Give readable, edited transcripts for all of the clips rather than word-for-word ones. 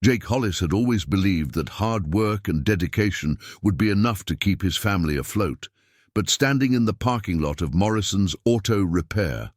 Jake Hollis had always believed that hard work and dedication would be enough to keep his family afloat, but standing in the parking lot of Morrison's auto repair,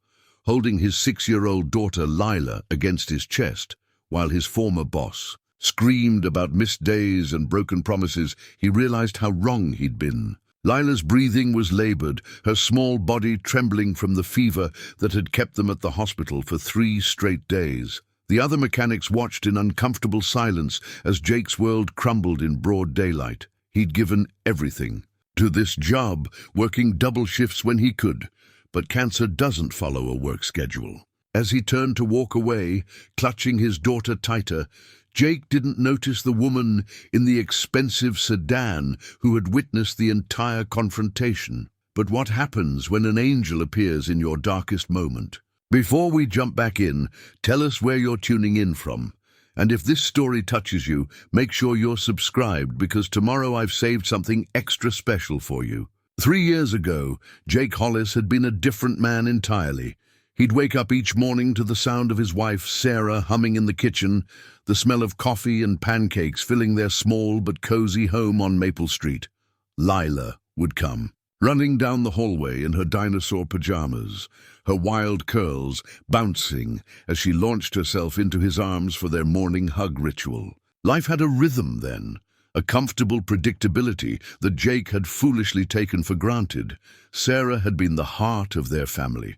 holding his 6-year-old daughter Lila against his chest, while his former boss screamed about missed days and broken promises, he realized how wrong he'd been. Lila's breathing was labored, her small body trembling from the fever that had kept them at the hospital for 3 straight days. The other mechanics watched in uncomfortable silence as Jake's world crumbled in broad daylight. He'd given everything to this job, working double shifts when he could, but cancer doesn't follow a work schedule. As he turned to walk away, clutching his daughter tighter, Jake didn't notice the woman in the expensive sedan who had witnessed the entire confrontation. But what happens when an angel appears in your darkest moment? Before we jump back in, tell us where you're tuning in from. And if this story touches you, make sure you're subscribed, because tomorrow I've saved something extra special for you. 3 years ago, Jake Hollis had been a different man entirely. He'd wake up each morning to the sound of his wife, Sarah, humming in the kitchen, the smell of coffee and pancakes filling their small but cozy home on Maple Street. Lila would come, running down the hallway in her dinosaur pajamas, her wild curls bouncing as she launched herself into his arms for their morning hug ritual. Life had a rhythm then, a comfortable predictability that Jake had foolishly taken for granted. Sarah had been the heart of their family,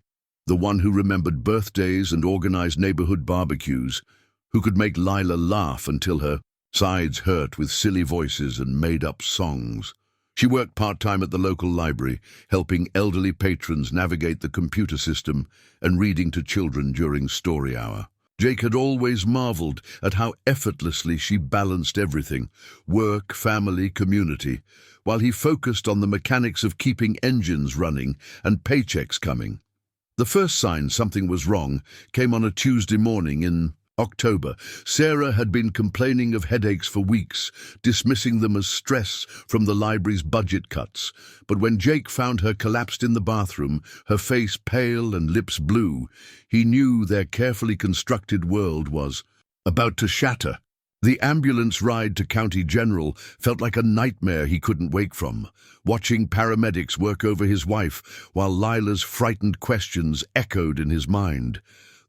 the one who remembered birthdays and organized neighborhood barbecues, who could make Lila laugh until her sides hurt with silly voices and made-up songs. She worked part-time at the local library, helping elderly patrons navigate the computer system and reading to children during story hour. Jake had always marveled at how effortlessly she balanced everything, work, family, community, while he focused on the mechanics of keeping engines running and paychecks coming. The first sign something was wrong came on a Tuesday morning in October. Sarah had been complaining of headaches for weeks, dismissing them as stress from the library's budget cuts. But when Jake found her collapsed in the bathroom, her face pale and lips blue, he knew their carefully constructed world was about to shatter. The ambulance ride to County General felt like a nightmare he couldn't wake from, watching paramedics work over his wife while Lila's frightened questions echoed in his mind.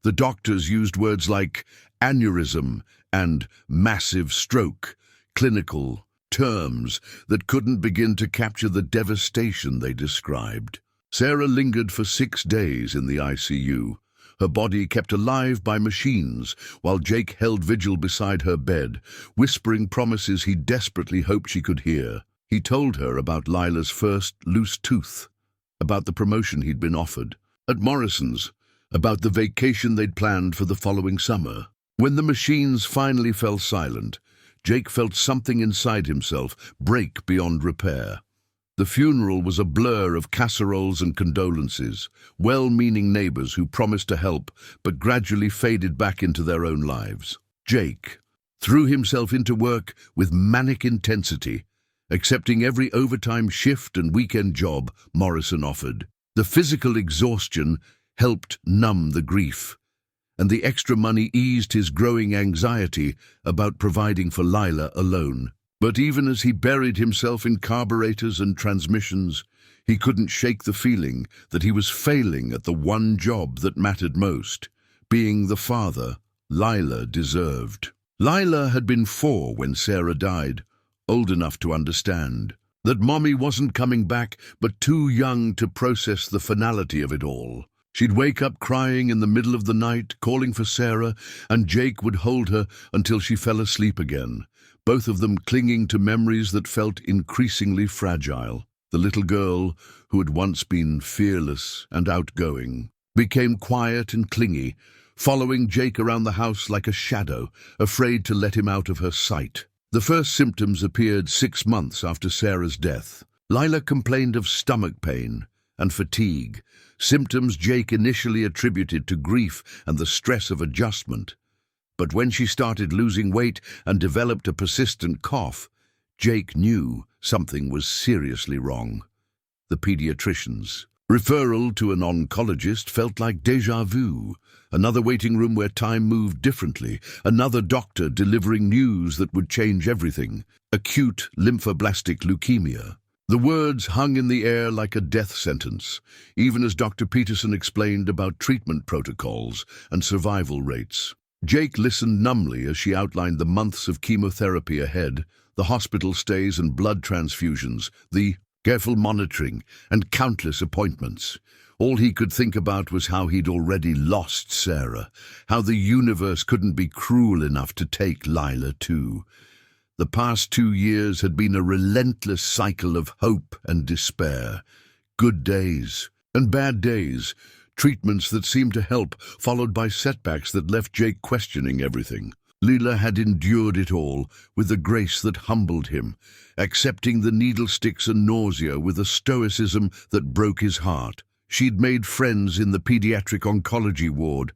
The doctors used words like aneurysm and massive stroke, clinical terms that couldn't begin to capture the devastation they described. Sarah lingered for 6 days in the ICU, her body kept alive by machines, while Jake held vigil beside her bed, whispering promises he desperately hoped she could hear. He told her about Lila's first loose tooth, about the promotion he'd been offered at Morrison's, about the vacation they'd planned for the following summer. When the machines finally fell silent, Jake felt something inside himself break beyond repair. The funeral was a blur of casseroles and condolences, well-meaning neighbors who promised to help but gradually faded back into their own lives. Jake threw himself into work with manic intensity, accepting every overtime shift and weekend job Morrison offered. The physical exhaustion helped numb the grief, and the extra money eased his growing anxiety about providing for Lila alone. But even as he buried himself in carburetors and transmissions, he couldn't shake the feeling that he was failing at the one job that mattered most, being the father Lila deserved. Lila had been 4 when Sarah died, old enough to understand that Mommy wasn't coming back, but too young to process the finality of it all. She'd wake up crying in the middle of the night, calling for Sarah, and Jake would hold her until she fell asleep again, both of them clinging to memories that felt increasingly fragile. The little girl, who had once been fearless and outgoing, became quiet and clingy, following Jake around the house like a shadow, afraid to let him out of her sight. The first symptoms appeared 6 months after Sarah's death. Lila complained of stomach pain and fatigue, symptoms Jake initially attributed to grief and the stress of adjustment. But when she started losing weight and developed a persistent cough, Jake knew something was seriously wrong. The pediatricians Referral to an oncologist felt like déjà vu. Another waiting room where time moved differently. Another doctor delivering news that would change everything. Acute lymphoblastic leukemia. The words hung in the air like a death sentence, even as Dr. Peterson explained about treatment protocols and survival rates. Jake listened numbly as she outlined the months of chemotherapy ahead, the hospital stays and blood transfusions, the careful monitoring, and countless appointments. All he could think about was how he'd already lost Sarah, how the universe couldn't be cruel enough to take Lila too. The past 2 years had been a relentless cycle of hope and despair. Good days and bad days, treatments that seemed to help, followed by setbacks that left Jake questioning everything. Lila had endured it all with a grace that humbled him, accepting the needle sticks and nausea with a stoicism that broke his heart. She'd made friends in the pediatric oncology ward,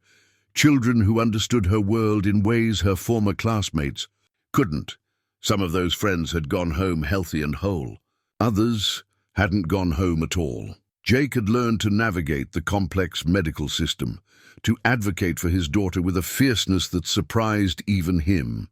children who understood her world in ways her former classmates couldn't. Some of those friends had gone home healthy and whole. Others hadn't gone home at all. Jake had learned to navigate the complex medical system, to advocate for his daughter with a fierceness that surprised even him.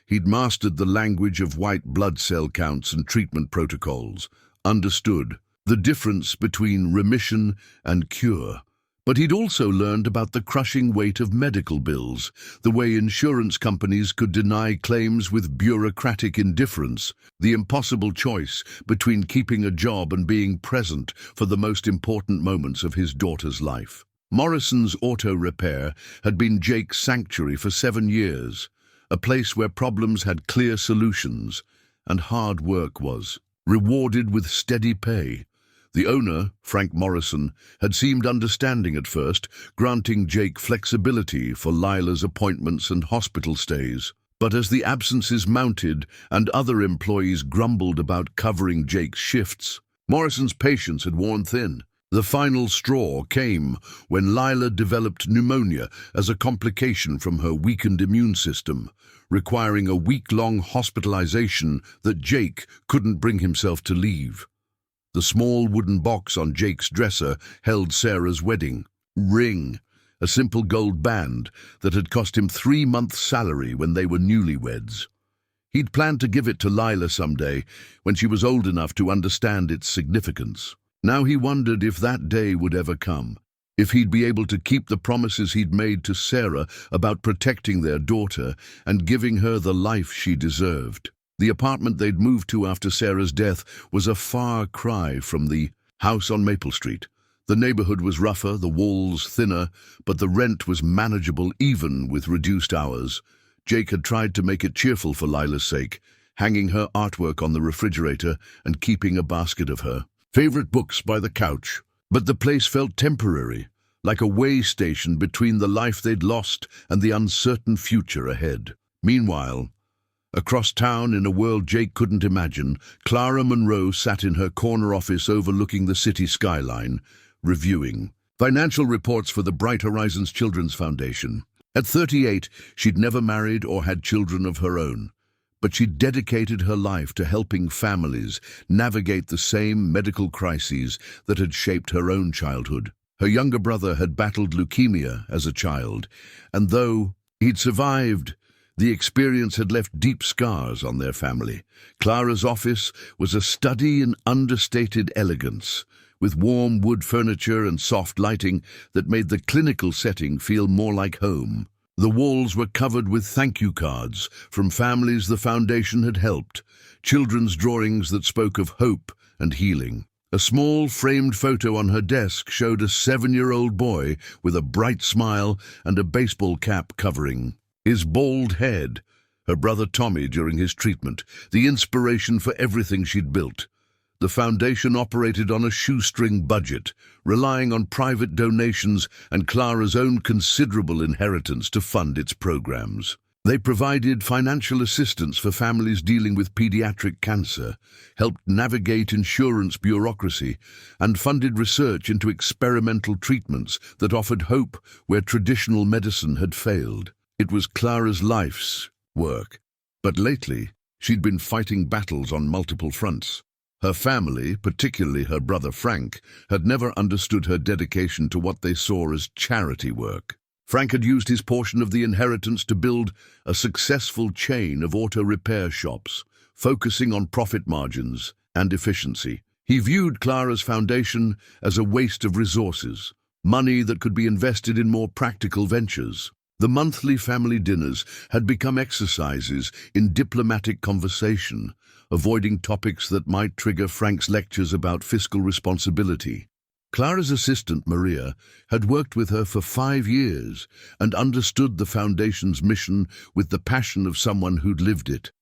He'd mastered the language of white blood cell counts and treatment protocols, understood the difference between remission and cure. But he'd also learned about the crushing weight of medical bills, the way insurance companies could deny claims with bureaucratic indifference, the impossible choice between keeping a job and being present for the most important moments of his daughter's life. Morrison's auto repair had been Jake's sanctuary for 7 years, a place where problems had clear solutions and hard work was rewarded with steady pay. The owner, Frank Morrison, had seemed understanding at first, granting Jake flexibility for Lila's appointments and hospital stays. But as the absences mounted and other employees grumbled about covering Jake's shifts, Morrison's patience had worn thin. The final straw came when Lila developed pneumonia as a complication from her weakened immune system, requiring a week-long hospitalization that Jake couldn't bring himself to leave. The small wooden box on Jake's dresser held Sarah's wedding ring, a simple gold band that had cost him 3 months' salary when they were newlyweds. He'd planned to give it to Lila someday, when she was old enough to understand its significance. Now he wondered if that day would ever come, if he'd be able to keep the promises he'd made to Sarah about protecting their daughter and giving her the life she deserved. The apartment they'd moved to after Sarah's death was a far cry from the house on Maple Street. The neighborhood was rougher, the walls thinner, but the rent was manageable even with reduced hours. Jake had tried to make it cheerful for Lila's sake, hanging her artwork on the refrigerator and keeping a basket of her favorite books by the couch. But the place felt temporary, like a way station between the life they'd lost and the uncertain future ahead. Meanwhile, across town, in a world Jake couldn't imagine, Clara Monroe sat in her corner office overlooking the city skyline, reviewing financial reports for the Bright Horizons Children's Foundation. At 38, she'd never married or had children of her own, but she'd dedicated her life to helping families navigate the same medical crises that had shaped her own childhood. Her younger brother had battled leukemia as a child, and though he'd survived, the experience had left deep scars on their family. Clara's office was a study in understated elegance, with warm wood furniture and soft lighting that made the clinical setting feel more like home. The walls were covered with thank you cards from families the foundation had helped, children's drawings that spoke of hope and healing. A small framed photo on her desk showed a 7-year-old boy with a bright smile and a baseball cap covering his bald head, her brother Tommy during his treatment, the inspiration for everything she'd built. The foundation operated on a shoestring budget, relying on private donations and Clara's own considerable inheritance to fund its programs. They provided financial assistance for families dealing with pediatric cancer, helped navigate insurance bureaucracy, and funded research into experimental treatments that offered hope where traditional medicine had failed. It was Clara's life's work, but lately she'd been fighting battles on multiple fronts. Her family, particularly her brother Frank, had never understood her dedication to what they saw as charity work. Frank had used his portion of the inheritance to build a successful chain of auto repair shops, focusing on profit margins and efficiency. He viewed Clara's foundation as a waste of resources, money that could be invested in more practical ventures. The monthly family dinners had become exercises in diplomatic conversation, avoiding topics that might trigger Frank's lectures about fiscal responsibility. Clara's assistant, Maria, had worked with her for 5 years and understood the foundation's mission with the passion of someone who'd lived it.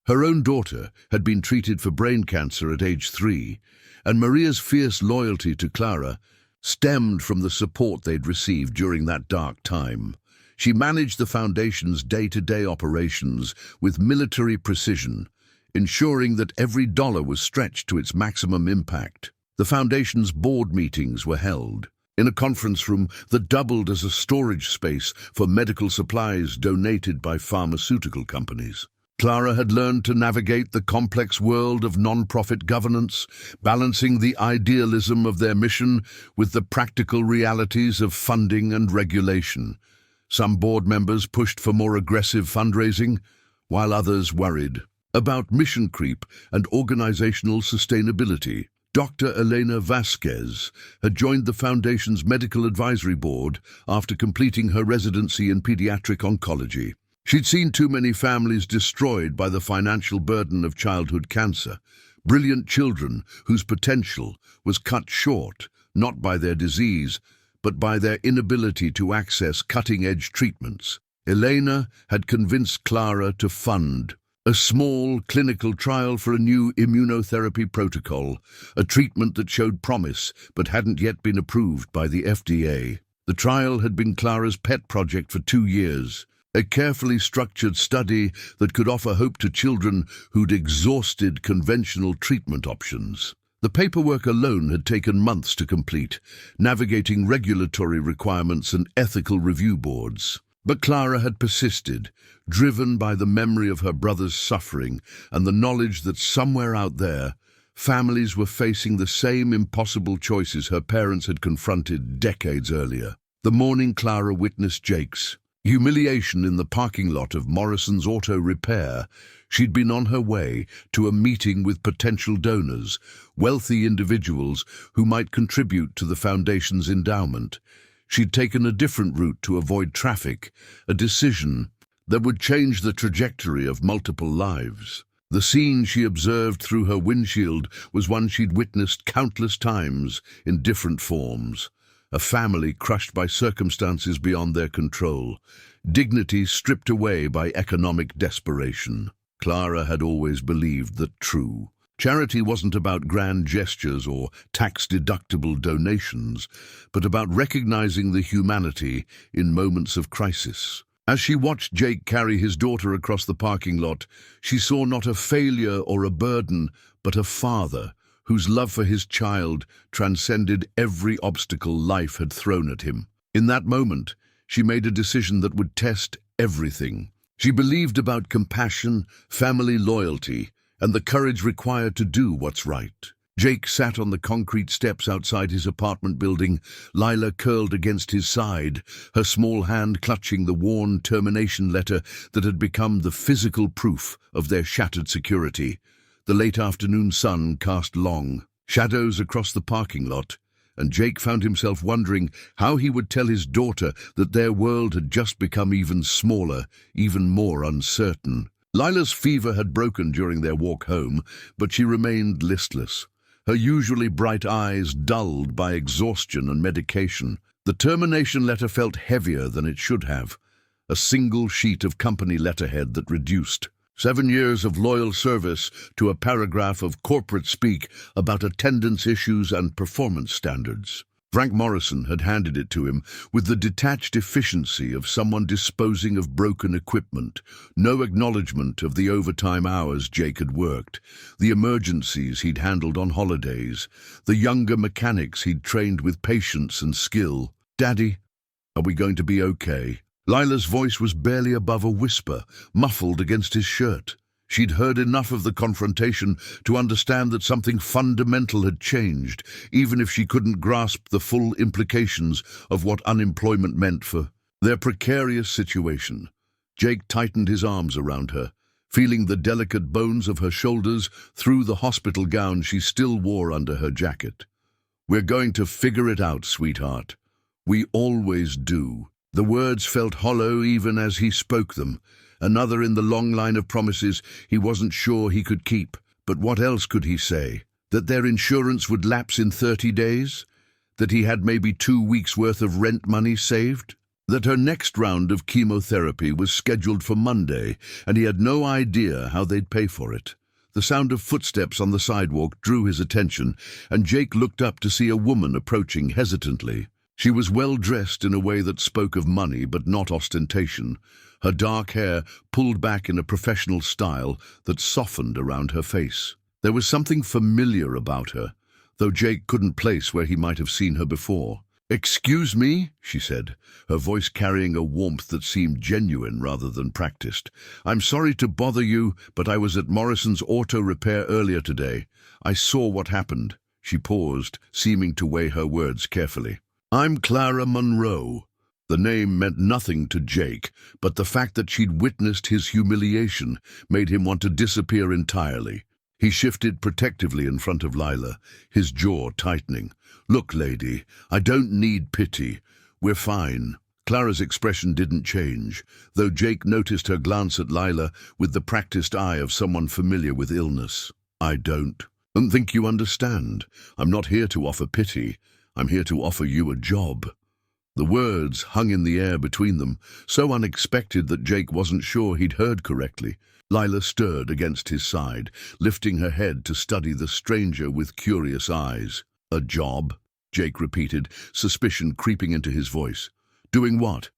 Her own daughter had been treated for brain cancer at age 3, and Maria's fierce loyalty to Clara stemmed from the support they'd received during that dark time. She managed the foundation's day-to-day operations with military precision, ensuring that every dollar was stretched to its maximum impact. The foundation's board meetings were held in a conference room that doubled as a storage space for medical supplies donated by pharmaceutical companies. Clara had learned to navigate the complex world of non-profit governance, balancing the idealism of their mission with the practical realities of funding and regulation. Some board members pushed for more aggressive fundraising, while others worried about mission creep and organizational sustainability. Dr. Elena Vasquez had joined the Foundation's Medical Advisory Board after completing her residency in pediatric oncology. She'd seen too many families destroyed by the financial burden of childhood cancer, brilliant children whose potential was cut short, not by their disease, but by their inability to access cutting-edge treatments. Elena had convinced Clara to fund a small clinical trial for a new immunotherapy protocol, a treatment that showed promise but hadn't yet been approved by the FDA. The trial had been Clara's pet project for 2 years, a carefully structured study that could offer hope to children who'd exhausted conventional treatment options. The paperwork alone had taken months to complete, navigating regulatory requirements and ethical review boards. But Clara had persisted, driven by the memory of her brother's suffering and the knowledge that somewhere out there, families were facing the same impossible choices her parents had confronted decades earlier. The morning Clara witnessed Jake's humiliation in the parking lot of Morrison's auto repair, she'd been on her way to a meeting with potential donors, wealthy individuals who might contribute to the foundation's endowment. She'd taken a different route to avoid traffic, a decision that would change the trajectory of multiple lives. The scene she observed through her windshield was one she'd witnessed countless times in different forms. A family crushed by circumstances beyond their control, dignity stripped away by economic desperation. Clara had always believed that true charity wasn't about grand gestures or tax-deductible donations, but about recognizing the humanity in moments of crisis. As she watched Jake carry his daughter across the parking lot, she saw not a failure or a burden, but a father whose love for his child transcended every obstacle life had thrown at him. In that moment, she made a decision that would test everything. She believed about compassion, family loyalty, and the courage required to do what's right. Jake sat on the concrete steps outside his apartment building, Lila curled against his side, her small hand clutching the worn termination letter that had become the physical proof of their shattered security. The late afternoon sun cast long shadows across the parking lot, and Jake found himself wondering how he would tell his daughter that their world had just become even smaller, even more uncertain. Lila's fever had broken during their walk home, but she remained listless, her usually bright eyes dulled by exhaustion and medication. The termination letter felt heavier than it should have, a single sheet of company letterhead that reduced 7 years of loyal service to a paragraph of corporate speak about attendance issues and performance standards. Frank Morrison had handed it to him with the detached efficiency of someone disposing of broken equipment, no acknowledgement of the overtime hours Jake had worked, the emergencies he'd handled on holidays, the younger mechanics he'd trained with patience and skill. "Daddy, are we going to be okay?" Lila's voice was barely above a whisper, muffled against his shirt. She'd heard enough of the confrontation to understand that something fundamental had changed, even if she couldn't grasp the full implications of what unemployment meant for their precarious situation. Jake tightened his arms around her, feeling the delicate bones of her shoulders through the hospital gown she still wore under her jacket. "We're going to figure it out, sweetheart. We always do." The words felt hollow even as he spoke them, another in the long line of promises he wasn't sure he could keep. But what else could he say? That their insurance would lapse in 30 days? That he had maybe 2 weeks' worth of rent money saved? That her next round of chemotherapy was scheduled for Monday, and he had no idea how they'd pay for it. The sound of footsteps on the sidewalk drew his attention, and Jake looked up to see a woman approaching hesitantly. She was well dressed in a way that spoke of money but not ostentation, her dark hair pulled back in a professional style that softened around her face. There was something familiar about her, though Jake couldn't place where he might have seen her before. "Excuse me," she said, her voice carrying a warmth that seemed genuine rather than practiced. "I'm sorry to bother you, but I was at Morrison's auto repair earlier today. I saw what happened." She paused, seeming to weigh her words carefully. "I'm Clara Monroe." The name meant nothing to Jake, but the fact that she'd witnessed his humiliation made him want to disappear entirely. He shifted protectively in front of Lila, his jaw tightening. "Look, lady, I don't need pity. We're fine." Clara's expression didn't change, though Jake noticed her glance at Lila with the practiced eye of someone familiar with illness. "I don't think you understand. I'm not here to offer pity. I'm here to offer you a job." The words hung in the air between them, so unexpected that Jake wasn't sure he'd heard correctly. Lila stirred against his side, lifting her head to study the stranger with curious eyes. "A job?" Jake repeated, suspicion creeping into his voice. "Doing what?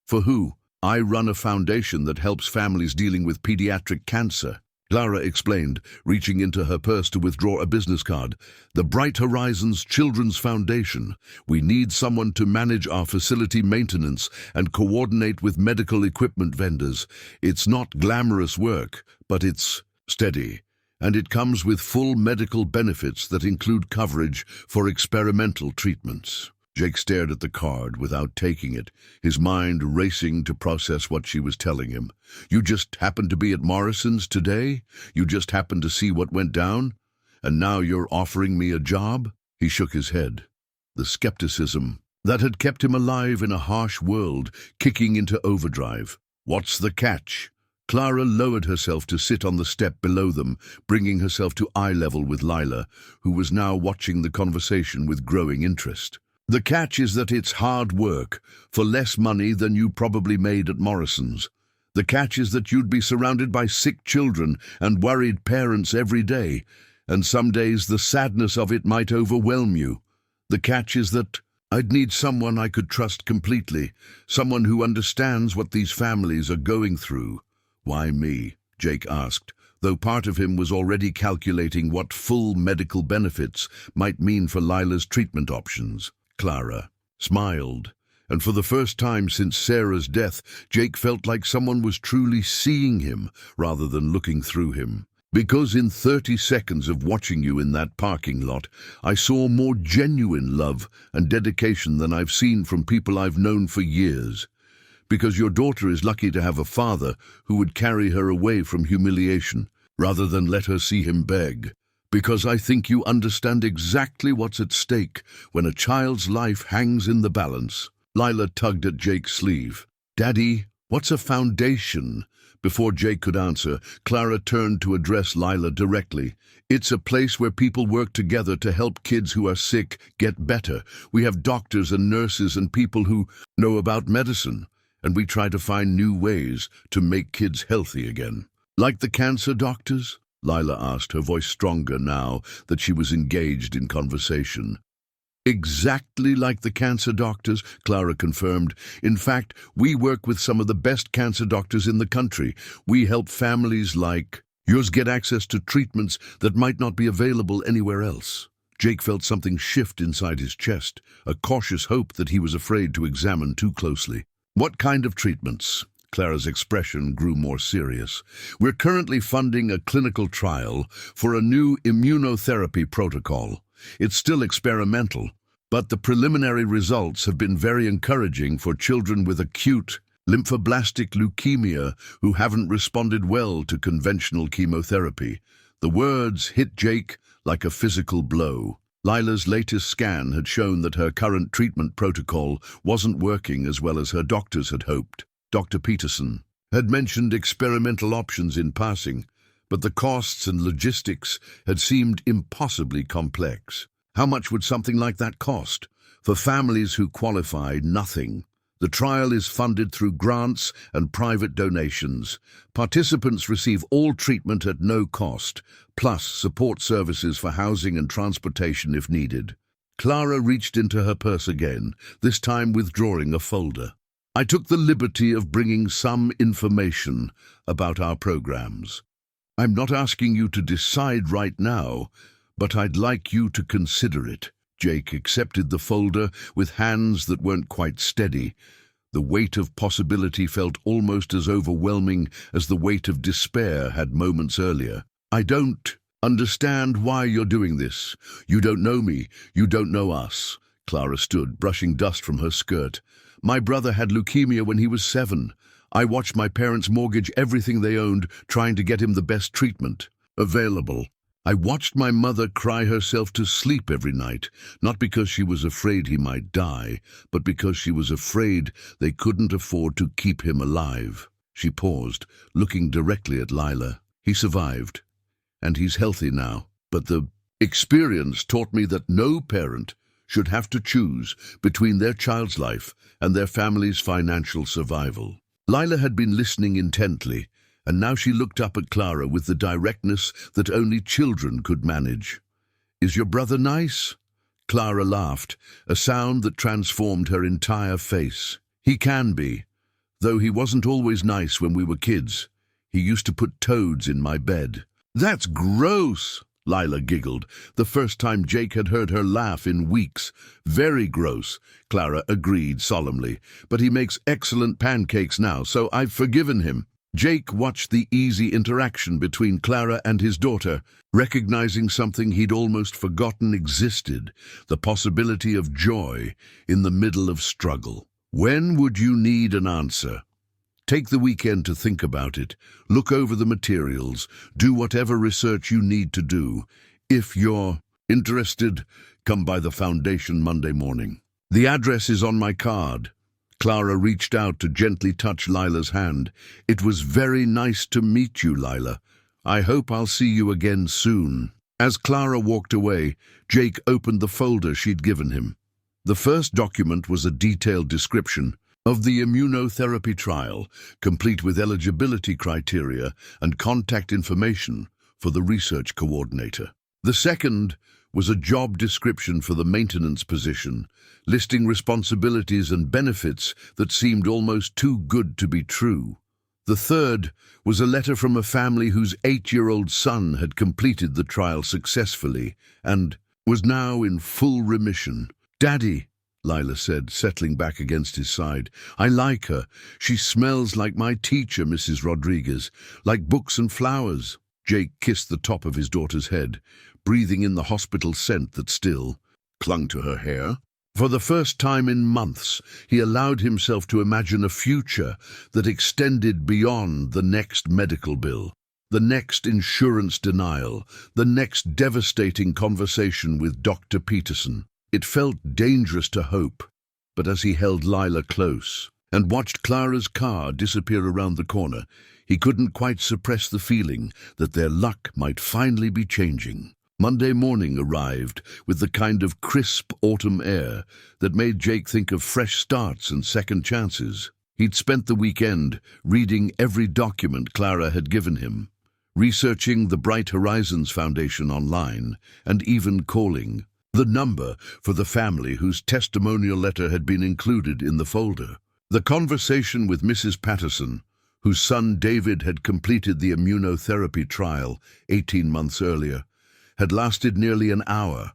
For who?" "I run a foundation that helps families dealing with pediatric cancer," Clara explained, reaching into her purse to withdraw a business card. "The Bright Horizons Children's Foundation. We need someone to manage our facility maintenance and coordinate with medical equipment vendors. It's not glamorous work, but it's steady. And it comes with full medical benefits that include coverage for experimental treatments." Jake stared at the card without taking it, his mind racing to process what she was telling him. "You just happened to be at Morrison's today? You just happened to see what went down? And now you're offering me a job?" He shook his head. The skepticism that had kept him alive in a harsh world kicking into overdrive. "What's the catch?" Clara lowered herself to sit on the step below them, bringing herself to eye level with Lila, who was now watching the conversation with growing interest. "The catch is that it's hard work, for less money than you probably made at Morrison's. The catch is that you'd be surrounded by sick children and worried parents every day, and some days the sadness of it might overwhelm you. The catch is that I'd need someone I could trust completely, someone who understands what these families are going through." "Why me?" Jake asked, though part of him was already calculating what full medical benefits might mean for Lila's treatment options. Clara smiled, and for the first time since Sarah's death, Jake felt like someone was truly seeing him rather than looking through him. "Because in 30 seconds of watching you in that parking lot, I saw more genuine love and dedication than I've seen from people I've known for years. Because your daughter is lucky to have a father who would carry her away from humiliation rather than let her see him beg. Because I think you understand exactly what's at stake when a child's life hangs in the balance." Lila tugged at Jake's sleeve. "Daddy, what's a foundation?" Before Jake could answer, Clara turned to address Lila directly. "It's a place where people work together to help kids who are sick get better. We have doctors and nurses and people who know about medicine, and we try to find new ways to make kids healthy again." "Like the cancer doctors?" Lila asked, her voice stronger now that she was engaged in conversation. "Exactly like the cancer doctors," Clara confirmed. "In fact, we work with some of the best cancer doctors in the country. We help families like yours get access to treatments that might not be available anywhere else." Jake felt something shift inside his chest, a cautious hope that he was afraid to examine too closely. "What kind of treatments?" Clara's expression grew more serious. "We're currently funding a clinical trial for a new immunotherapy protocol. It's still experimental, but the preliminary results have been very encouraging for children with acute lymphoblastic leukemia who haven't responded well to conventional chemotherapy." The words hit Jake like a physical blow. Lila's latest scan had shown that her current treatment protocol wasn't working as well as her doctors had hoped. Dr. Peterson had mentioned experimental options in passing, but the costs and logistics had seemed impossibly complex. How much would something like that cost? For families who qualify, nothing. The trial is funded through grants and private donations. Participants receive all treatment at no cost, plus support services for housing and transportation if needed. Clara reached into her purse again, this time withdrawing a folder. "I took the liberty of bringing some information about our programs. I'm not asking you to decide right now, but I'd like you to consider it." Jake accepted the folder with hands that weren't quite steady. The weight of possibility felt almost as overwhelming as the weight of despair had moments earlier. "I don't understand why you're doing this. You don't know me. You don't know us." Clara stood, brushing dust from her skirt. "My brother had leukemia when he was 7. I watched my parents mortgage everything they owned, trying to get him the best treatment available. I watched my mother cry herself to sleep every night, not because she was afraid he might die, but because she was afraid they couldn't afford to keep him alive." She paused, looking directly at Lila. "He survived, and he's healthy now. But the experience taught me that no parent should have to choose between their child's life and their family's financial survival." Lila had been listening intently, and now she looked up at Clara with the directness that only children could manage. "Is your brother nice?" Clara laughed, a sound that transformed her entire face. "He can be, though he wasn't always nice when we were kids. He used to put toads in my bed." "That's gross!" Lila giggled, the first time Jake had heard her laugh in weeks. "Very gross," Clara agreed solemnly, "but he makes excellent pancakes now, so I've forgiven him." Jake watched the easy interaction between Clara and his daughter, recognizing something he'd almost forgotten existed, the possibility of joy in the middle of struggle. "When would you need an answer? Take the weekend to think about it, look over the materials, do whatever research you need to do. If you're interested, come by the foundation Monday morning. The address is on my card." Clara reached out to gently touch Lila's hand. "It was very nice to meet you, Lila. I hope I'll see you again soon." As Clara walked away, Jake opened the folder she'd given him. The first document was a detailed description of the immunotherapy trial, complete with eligibility criteria and contact information for the research coordinator. The second was a job description for the maintenance position, listing responsibilities and benefits that seemed almost too good to be true. The third was a letter from a family whose 8-year-old son had completed the trial successfully and was now in full remission. "Daddy," Lila said, settling back against his side. "I like her. She smells like my teacher, Mrs. Rodriguez, like books and flowers." Jake kissed the top of his daughter's head, breathing in the hospital scent that still clung to her hair. For the first time in months, he allowed himself to imagine a future that extended beyond the next medical bill, the next insurance denial, the next devastating conversation with Dr. Peterson. It felt dangerous to hope, but as he held Lila close and watched Clara's car disappear around the corner, he couldn't quite suppress the feeling that their luck might finally be changing. Monday morning arrived with the kind of crisp autumn air that made Jake think of fresh starts and second chances. He'd spent the weekend reading every document Clara had given him, researching the Bright Horizons Foundation online, and even calling the number for the family whose testimonial letter had been included in the folder. The conversation with Mrs. Patterson, whose son David had completed the immunotherapy trial 18 months earlier, had lasted nearly an hour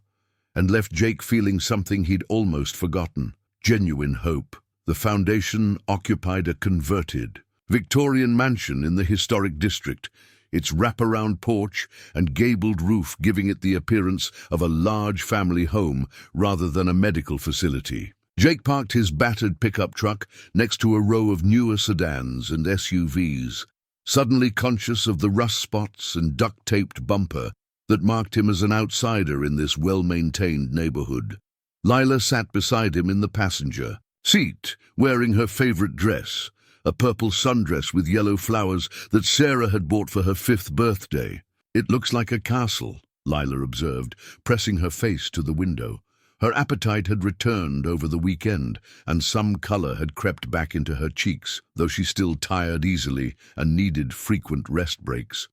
and left Jake feeling something he'd almost forgotten: genuine hope. The foundation occupied a converted, Victorian mansion in the historic district, its wraparound porch and gabled roof giving it the appearance of a large family home rather than a medical facility. Jake parked his battered pickup truck next to a row of newer sedans and SUVs, suddenly conscious of the rust spots and duct-taped bumper that marked him as an outsider in this well-maintained neighborhood. Lila sat beside him in the passenger seat, wearing her favorite dress, a purple sundress with yellow flowers that Sarah had bought for her 5th birthday. "It looks like a castle," Lila observed, pressing her face to the window. Her appetite had returned over the weekend, and some color had crept back into her cheeks, though she still tired easily and needed frequent rest breaks.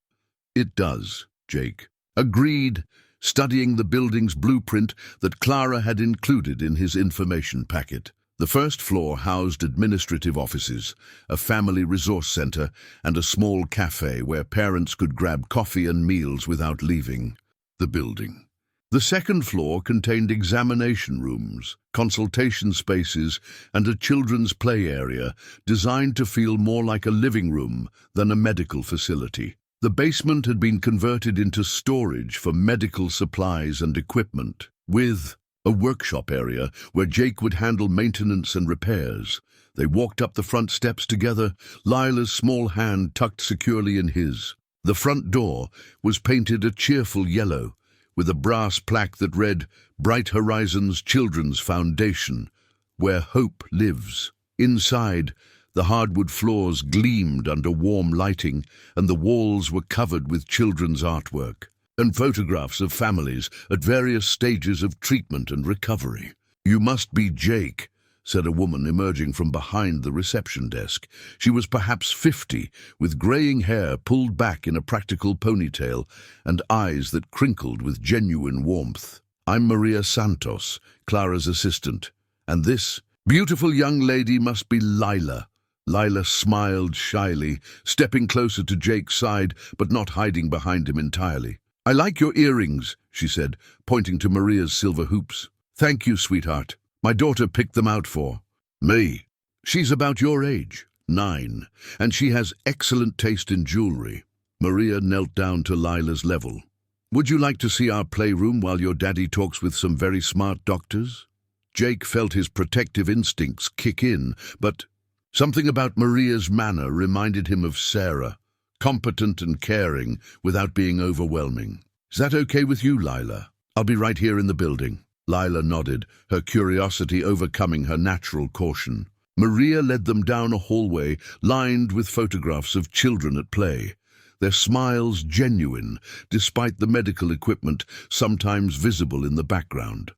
"It does," Jake agreed, studying the building's blueprint that Clara had included in his information packet. The first floor housed administrative offices, a family resource center, and a small cafe where parents could grab coffee and meals without leaving the building. The second floor contained examination rooms, consultation spaces, and a children's play area designed to feel more like a living room than a medical facility. The basement had been converted into storage for medical supplies and equipment, with a workshop area where Jake would handle maintenance and repairs. They walked up the front steps together, Lila's small hand tucked securely in his. The front door was painted a cheerful yellow, with a brass plaque that read, "Bright Horizons Children's Foundation, where hope lives." Inside, the hardwood floors gleamed under warm lighting, and the walls were covered with children's artwork and photographs of families at various stages of treatment and recovery. "You must be Jake," said a woman emerging from behind the reception desk. She was perhaps 50, with graying hair pulled back in a practical ponytail and eyes that crinkled with genuine warmth. "I'm Maria Santos, Clara's assistant, and this beautiful young lady must be Lila." Lila smiled shyly, stepping closer to Jake's side, but not hiding behind him entirely. "I like your earrings," she said, pointing to Maria's silver hoops. "Thank you, sweetheart. My daughter picked them out for me. She's about your age, 9, and she has excellent taste in jewelry." Maria knelt down to Lila's level. "Would you like to see our playroom while your daddy talks with some very smart doctors?" Jake felt his protective instincts kick in, but something about Maria's manner reminded him of Sarah, competent and caring without being overwhelming. "Is that okay with you, Lila? I'll be right here in the building." Lila nodded, her curiosity overcoming her natural caution. Maria led them down a hallway lined with photographs of children at play, their smiles genuine, despite the medical equipment sometimes visible in the background.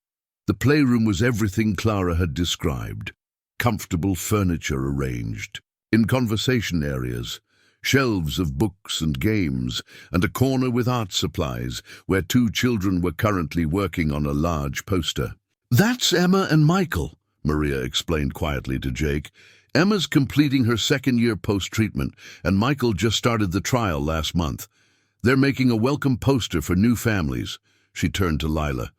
The playroom was everything Clara had described. Comfortable furniture arranged in conversation areas, shelves of books and games, and a corner with art supplies where 2 children were currently working on a large poster. "That's Emma and Michael," Maria explained quietly to Jake. "Emma's completing her 2nd year post-treatment, and Michael just started the trial last month. They're making a welcome poster for new families." She turned to Lila.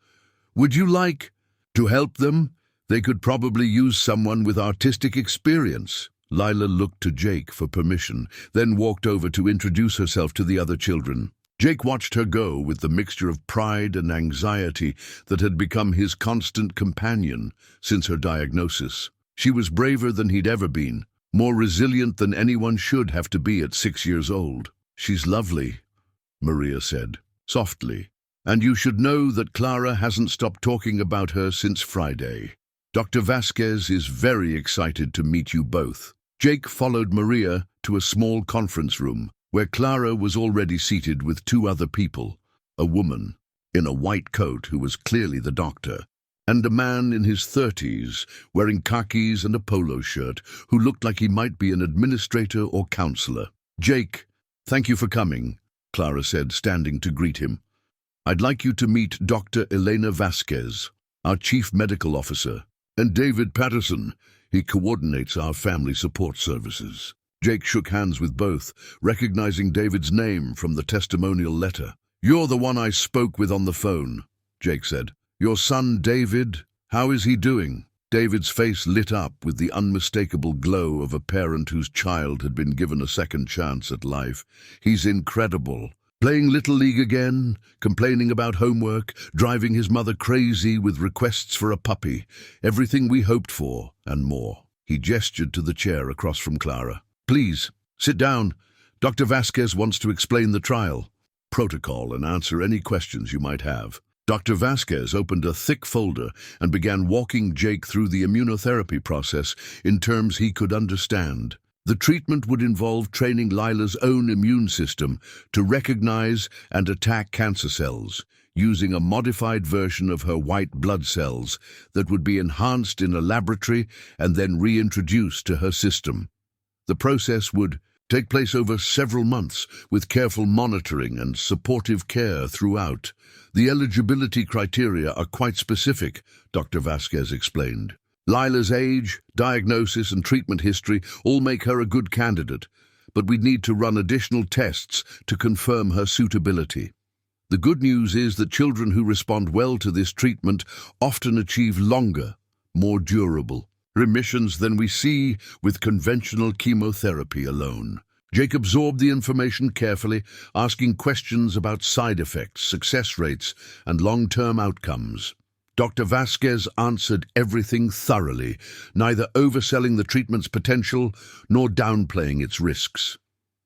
"Would you like to help them? They could probably use someone with artistic experience." Lila looked to Jake for permission, then walked over to introduce herself to the other children. Jake watched her go with the mixture of pride and anxiety that had become his constant companion since her diagnosis. She was braver than he'd ever been, more resilient than anyone should have to be at 6 years old. "She's lovely," Maria said, softly, "and you should know that Clara hasn't stopped talking about her since Friday. Dr. Vasquez is very excited to meet you both." Jake followed Maria to a small conference room where Clara was already seated with 2 other people, a woman in a white coat who was clearly the doctor, and a man in his 30s wearing khakis and a polo shirt who looked like he might be an administrator or counselor. "Jake, thank you for coming," Clara said, standing to greet him. "I'd like you to meet Dr. Elena Vasquez, our chief medical officer, and David Patterson. He coordinates our family support services." Jake shook hands with both, recognizing David's name from the testimonial letter. "You're the one I spoke with on the phone," Jake said. "Your son, David, how is he doing?" David's face lit up with the unmistakable glow of a parent whose child had been given a second chance at life. He's incredible. Playing Little League again, complaining about homework, driving his mother crazy with requests for a puppy. Everything we hoped for, and more. He gestured to the chair across from Clara. Please, sit down. Dr. Vasquez wants to explain the trial, protocol, and answer any questions you might have. Dr. Vasquez opened a thick folder and began walking Jake through the immunotherapy process in terms he could understand. The treatment would involve training Lila's own immune system to recognize and attack cancer cells, using a modified version of her white blood cells that would be enhanced in a laboratory and then reintroduced to her system. The process would take place over several months, with careful monitoring and supportive care throughout. The eligibility criteria are quite specific, Dr. Vasquez explained. Lila's age, diagnosis, and treatment history all make her a good candidate, but we'd need to run additional tests to confirm her suitability. The good news is that children who respond well to this treatment often achieve longer, more durable remissions than we see with conventional chemotherapy alone. Jake absorbed the information carefully, asking questions about side effects, success rates, and long-term outcomes. Dr. Vasquez answered everything thoroughly, neither overselling the treatment's potential nor downplaying its risks.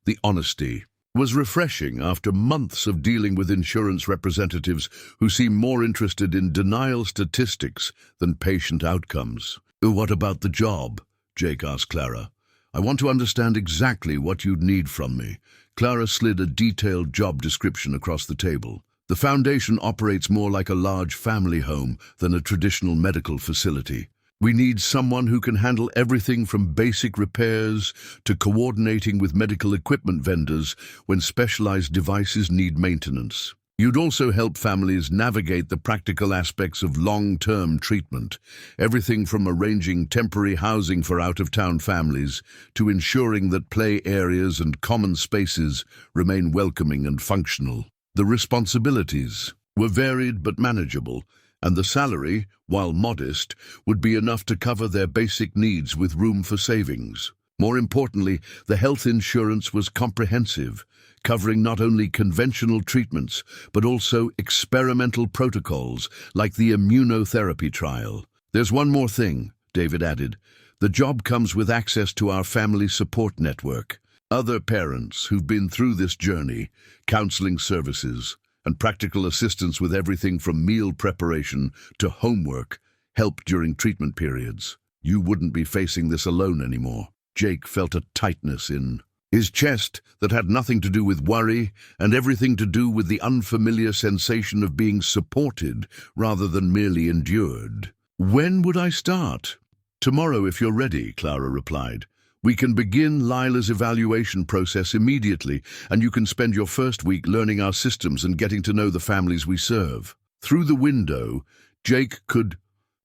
The honesty was refreshing after months of dealing with insurance representatives who seem more interested in denial statistics than patient outcomes. What about the job? Jake asked Clara. I want to understand exactly what you'd need from me. Clara slid a detailed job description across the table. The foundation operates more like a large family home than a traditional medical facility. We need someone who can handle everything from basic repairs to coordinating with medical equipment vendors when specialized devices need maintenance. You'd also help families navigate the practical aspects of long-term treatment, everything from arranging temporary housing for out-of-town families to ensuring that play areas and common spaces remain welcoming and functional. The responsibilities were varied but manageable, and the salary, while modest, would be enough to cover their basic needs with room for savings. More importantly, the health insurance was comprehensive, covering not only conventional treatments, but also experimental protocols like the immunotherapy trial. There's one more thing, David added. The job comes with access to our family support network. Other parents who've been through this journey, counseling services, and practical assistance with everything from meal preparation to homework, help during treatment periods. You wouldn't be facing this alone anymore. Jake felt a tightness in his chest that had nothing to do with worry and everything to do with the unfamiliar sensation of being supported rather than merely endured. When would I start? Tomorrow, if you're ready, Clara replied. We can begin Lila's evaluation process immediately, and you can spend your first week learning our systems and getting to know the families we serve. Through the window, Jake could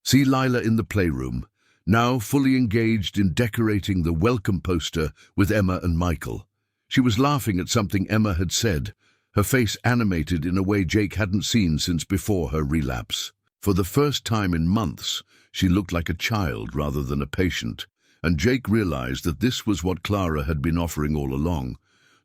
see Lila in the playroom, now fully engaged in decorating the welcome poster with Emma and Michael. She was laughing at something Emma had said, her face animated in a way Jake hadn't seen since before her relapse. For the first time in months, she looked like a child rather than a patient, and Jake realized that this was what Clara had been offering all along,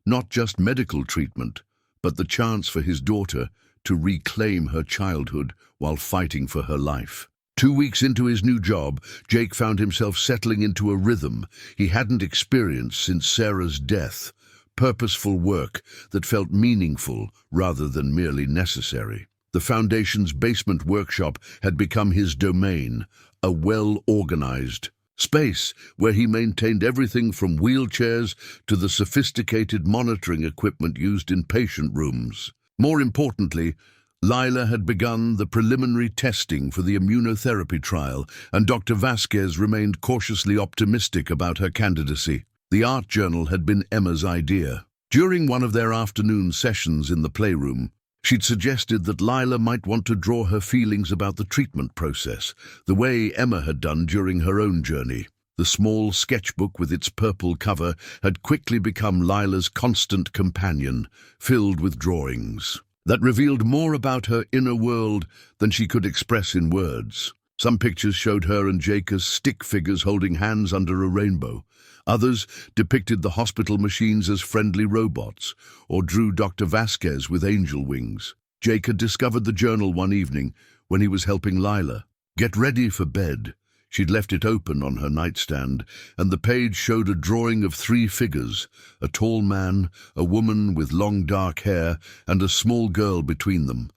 not just medical treatment, but the chance for his daughter to reclaim her childhood while fighting for her life. 2 weeks into his new job, Jake found himself settling into a rhythm he hadn't experienced since Sarah's death, purposeful work that felt meaningful rather than merely necessary. The Foundation's basement workshop had become his domain, a well-organized space where he maintained everything from wheelchairs to the sophisticated monitoring equipment used in patient rooms. More importantly, Lila had begun the preliminary testing for the immunotherapy trial, and Dr. Vasquez remained cautiously optimistic about her candidacy. The art journal had been Emma's idea. During one of their afternoon sessions in the playroom, she'd suggested that Lila might want to draw her feelings about the treatment process, the way Emma had done during her own journey. The small sketchbook with its purple cover had quickly become Lila's constant companion, filled with drawings that revealed more about her inner world than she could express in words. Some pictures showed her and Jake as stick figures holding hands under a rainbow. Others depicted the hospital machines as friendly robots, or drew Dr. Vasquez with angel wings. Jake had discovered the journal one evening when he was helping Lila get ready for bed. She'd left it open on her nightstand, and the page showed a drawing of 3 figures, a tall man, a woman with long dark hair, and a small girl between them,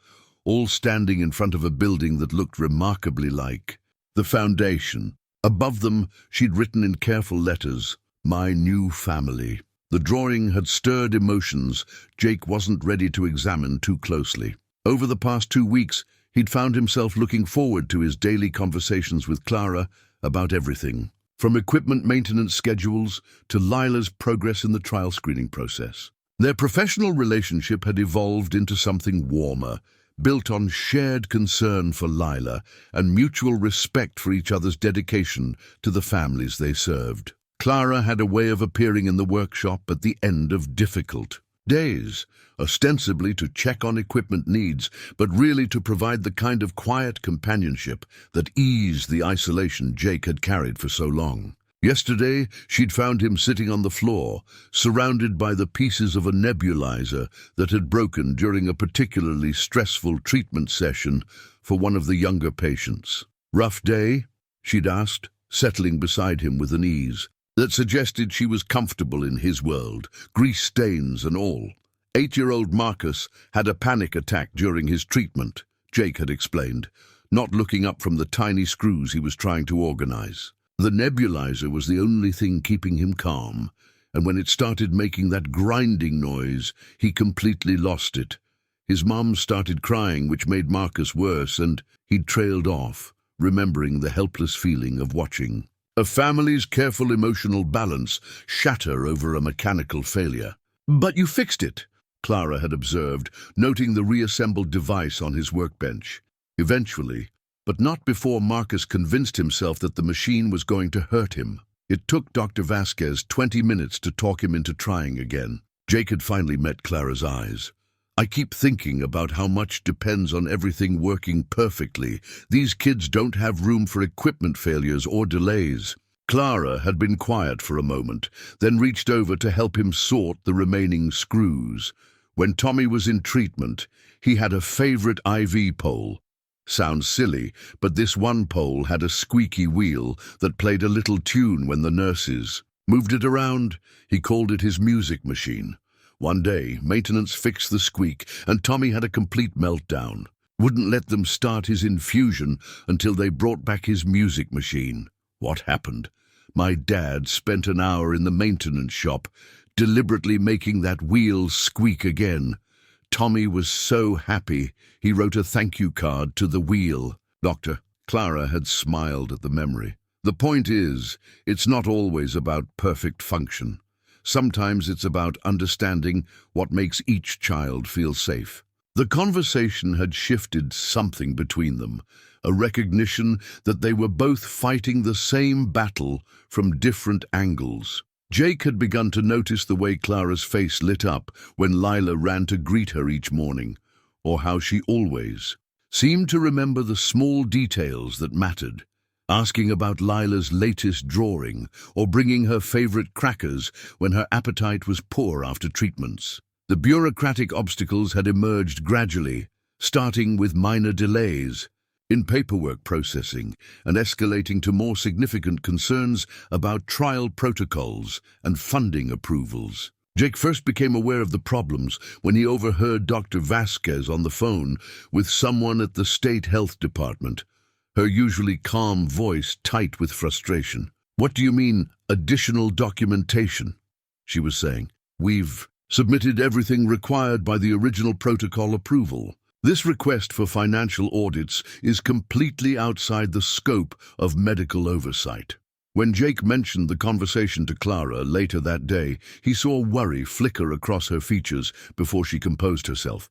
all standing in front of a building that looked remarkably like the foundation. Above them, she'd written in careful letters, "My new family." The drawing had stirred emotions Jake wasn't ready to examine too closely. Over the past 2 weeks, he'd found himself looking forward to his daily conversations with Clara about everything, from equipment maintenance schedules to Lila's progress in the trial screening process. Their professional relationship had evolved into something warmer, built on shared concern for Lila and mutual respect for each other's dedication to the families they served. Clara had a way of appearing in the workshop at the end of difficult days, ostensibly to check on equipment needs, but really to provide the kind of quiet companionship that eased the isolation Jake had carried for so long. Yesterday, she'd found him sitting on the floor, surrounded by the pieces of a nebulizer that had broken during a particularly stressful treatment session for one of the younger patients. "Rough day?" she'd asked, settling beside him with an ease that suggested she was comfortable in his world, grease stains and all. 8-year-old Marcus had a panic attack during his treatment, Jake had explained, not looking up from the tiny screws he was trying to organize. The nebulizer was the only thing keeping him calm, and when it started making that grinding noise, he completely lost it. His mom started crying, which made Marcus worse, and he'd trailed off, remembering the helpless feeling of watching a family's careful emotional balance shatter over a mechanical failure. "But you fixed it," Clara had observed, noting the reassembled device on his workbench. Eventually, but not before Marcus convinced himself that the machine was going to hurt him. It took Dr. Vasquez 20 minutes to talk him into trying again. Jake had finally met Clara's eyes. "I keep thinking about how much depends on everything working perfectly. These kids don't have room for equipment failures or delays." Clara had been quiet for a moment, then reached over to help him sort the remaining screws. When Tommy was in treatment, he had a favorite IV pole. Sounds silly, but this one pole had a squeaky wheel that played a little tune when the nurses moved it around. He called it his music machine. One day, maintenance fixed the squeak, and Tommy had a complete meltdown. Wouldn't let them start his infusion until they brought back his music machine. What happened? My dad spent an hour in the maintenance shop, deliberately making that wheel squeak again. Tommy was so happy, he wrote a thank you card to the wheel. Doctor, Clara had smiled at the memory. The point is, it's not always about perfect function. Sometimes it's about understanding what makes each child feel safe. The conversation had shifted something between them, a recognition that they were both fighting the same battle from different angles. Jake had begun to notice the way Clara's face lit up when Lila ran to greet her each morning, or how she always seemed to remember the small details that mattered, asking about Lila's latest drawing or bringing her favorite crackers when her appetite was poor after treatments. The bureaucratic obstacles had emerged gradually, starting with minor delays in paperwork processing and escalating to more significant concerns about trial protocols and funding approvals. Jake first became aware of the problems when he overheard Dr. Vasquez on the phone with someone at the state health department, her usually calm voice tight with frustration. "What do you mean, additional documentation?" she was saying. "We've submitted everything required by the original protocol approval. This request for financial audits is completely outside the scope of medical oversight." When Jake mentioned the conversation to Clara later that day, he saw worry flicker across her features before she composed herself.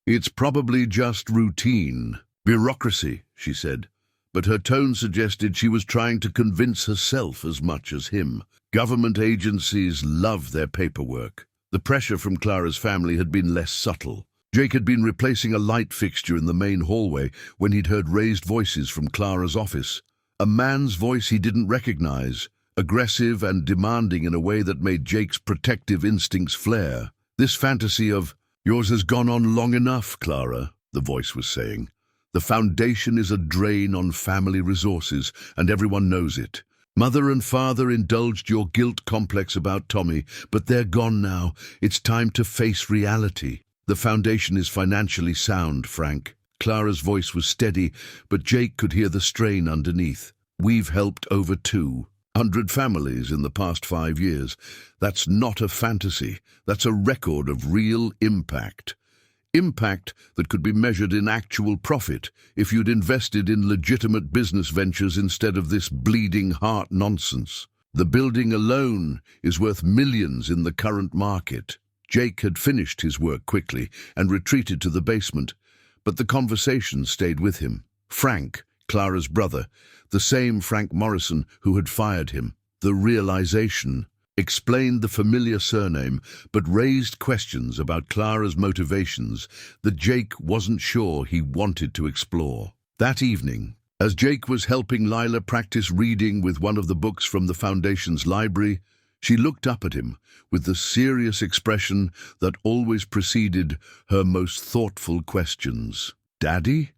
"It's probably just routine bureaucracy," she said, but her tone suggested she was trying to convince herself as much as him. Government agencies love their paperwork. The pressure from Clara's family had been less subtle. Jake had been replacing a light fixture in the main hallway when he'd heard raised voices from Clara's office. A man's voice he didn't recognize, aggressive and demanding in a way that made Jake's protective instincts flare. This fantasy of, "Yours has gone on long enough, Clara," the voice was saying. "The foundation is a drain on family resources, and everyone knows it. Mother and father indulged your guilt complex about Tommy, but they're gone now. It's time to face reality. The foundation is financially sound, Frank." Clara's voice was steady, but Jake could hear the strain underneath. "We've helped over 200 families in the past 5 years. That's not a fantasy. That's a record of real impact. Impact that could be measured in actual profit if you'd invested in legitimate business ventures instead of this bleeding heart nonsense. The building alone is worth millions in the current market." Jake had finished his work quickly and retreated to the basement, but the conversation stayed with him. Frank, Clara's brother, the same Frank Morrison who had fired him. The realization explained the familiar surname, but raised questions about Clara's motivations that Jake wasn't sure he wanted to explore. That evening, as Jake was helping Lila practice reading with one of the books from the Foundation's library, she looked up at him with the serious expression that always preceded her most thoughtful questions. "Daddy,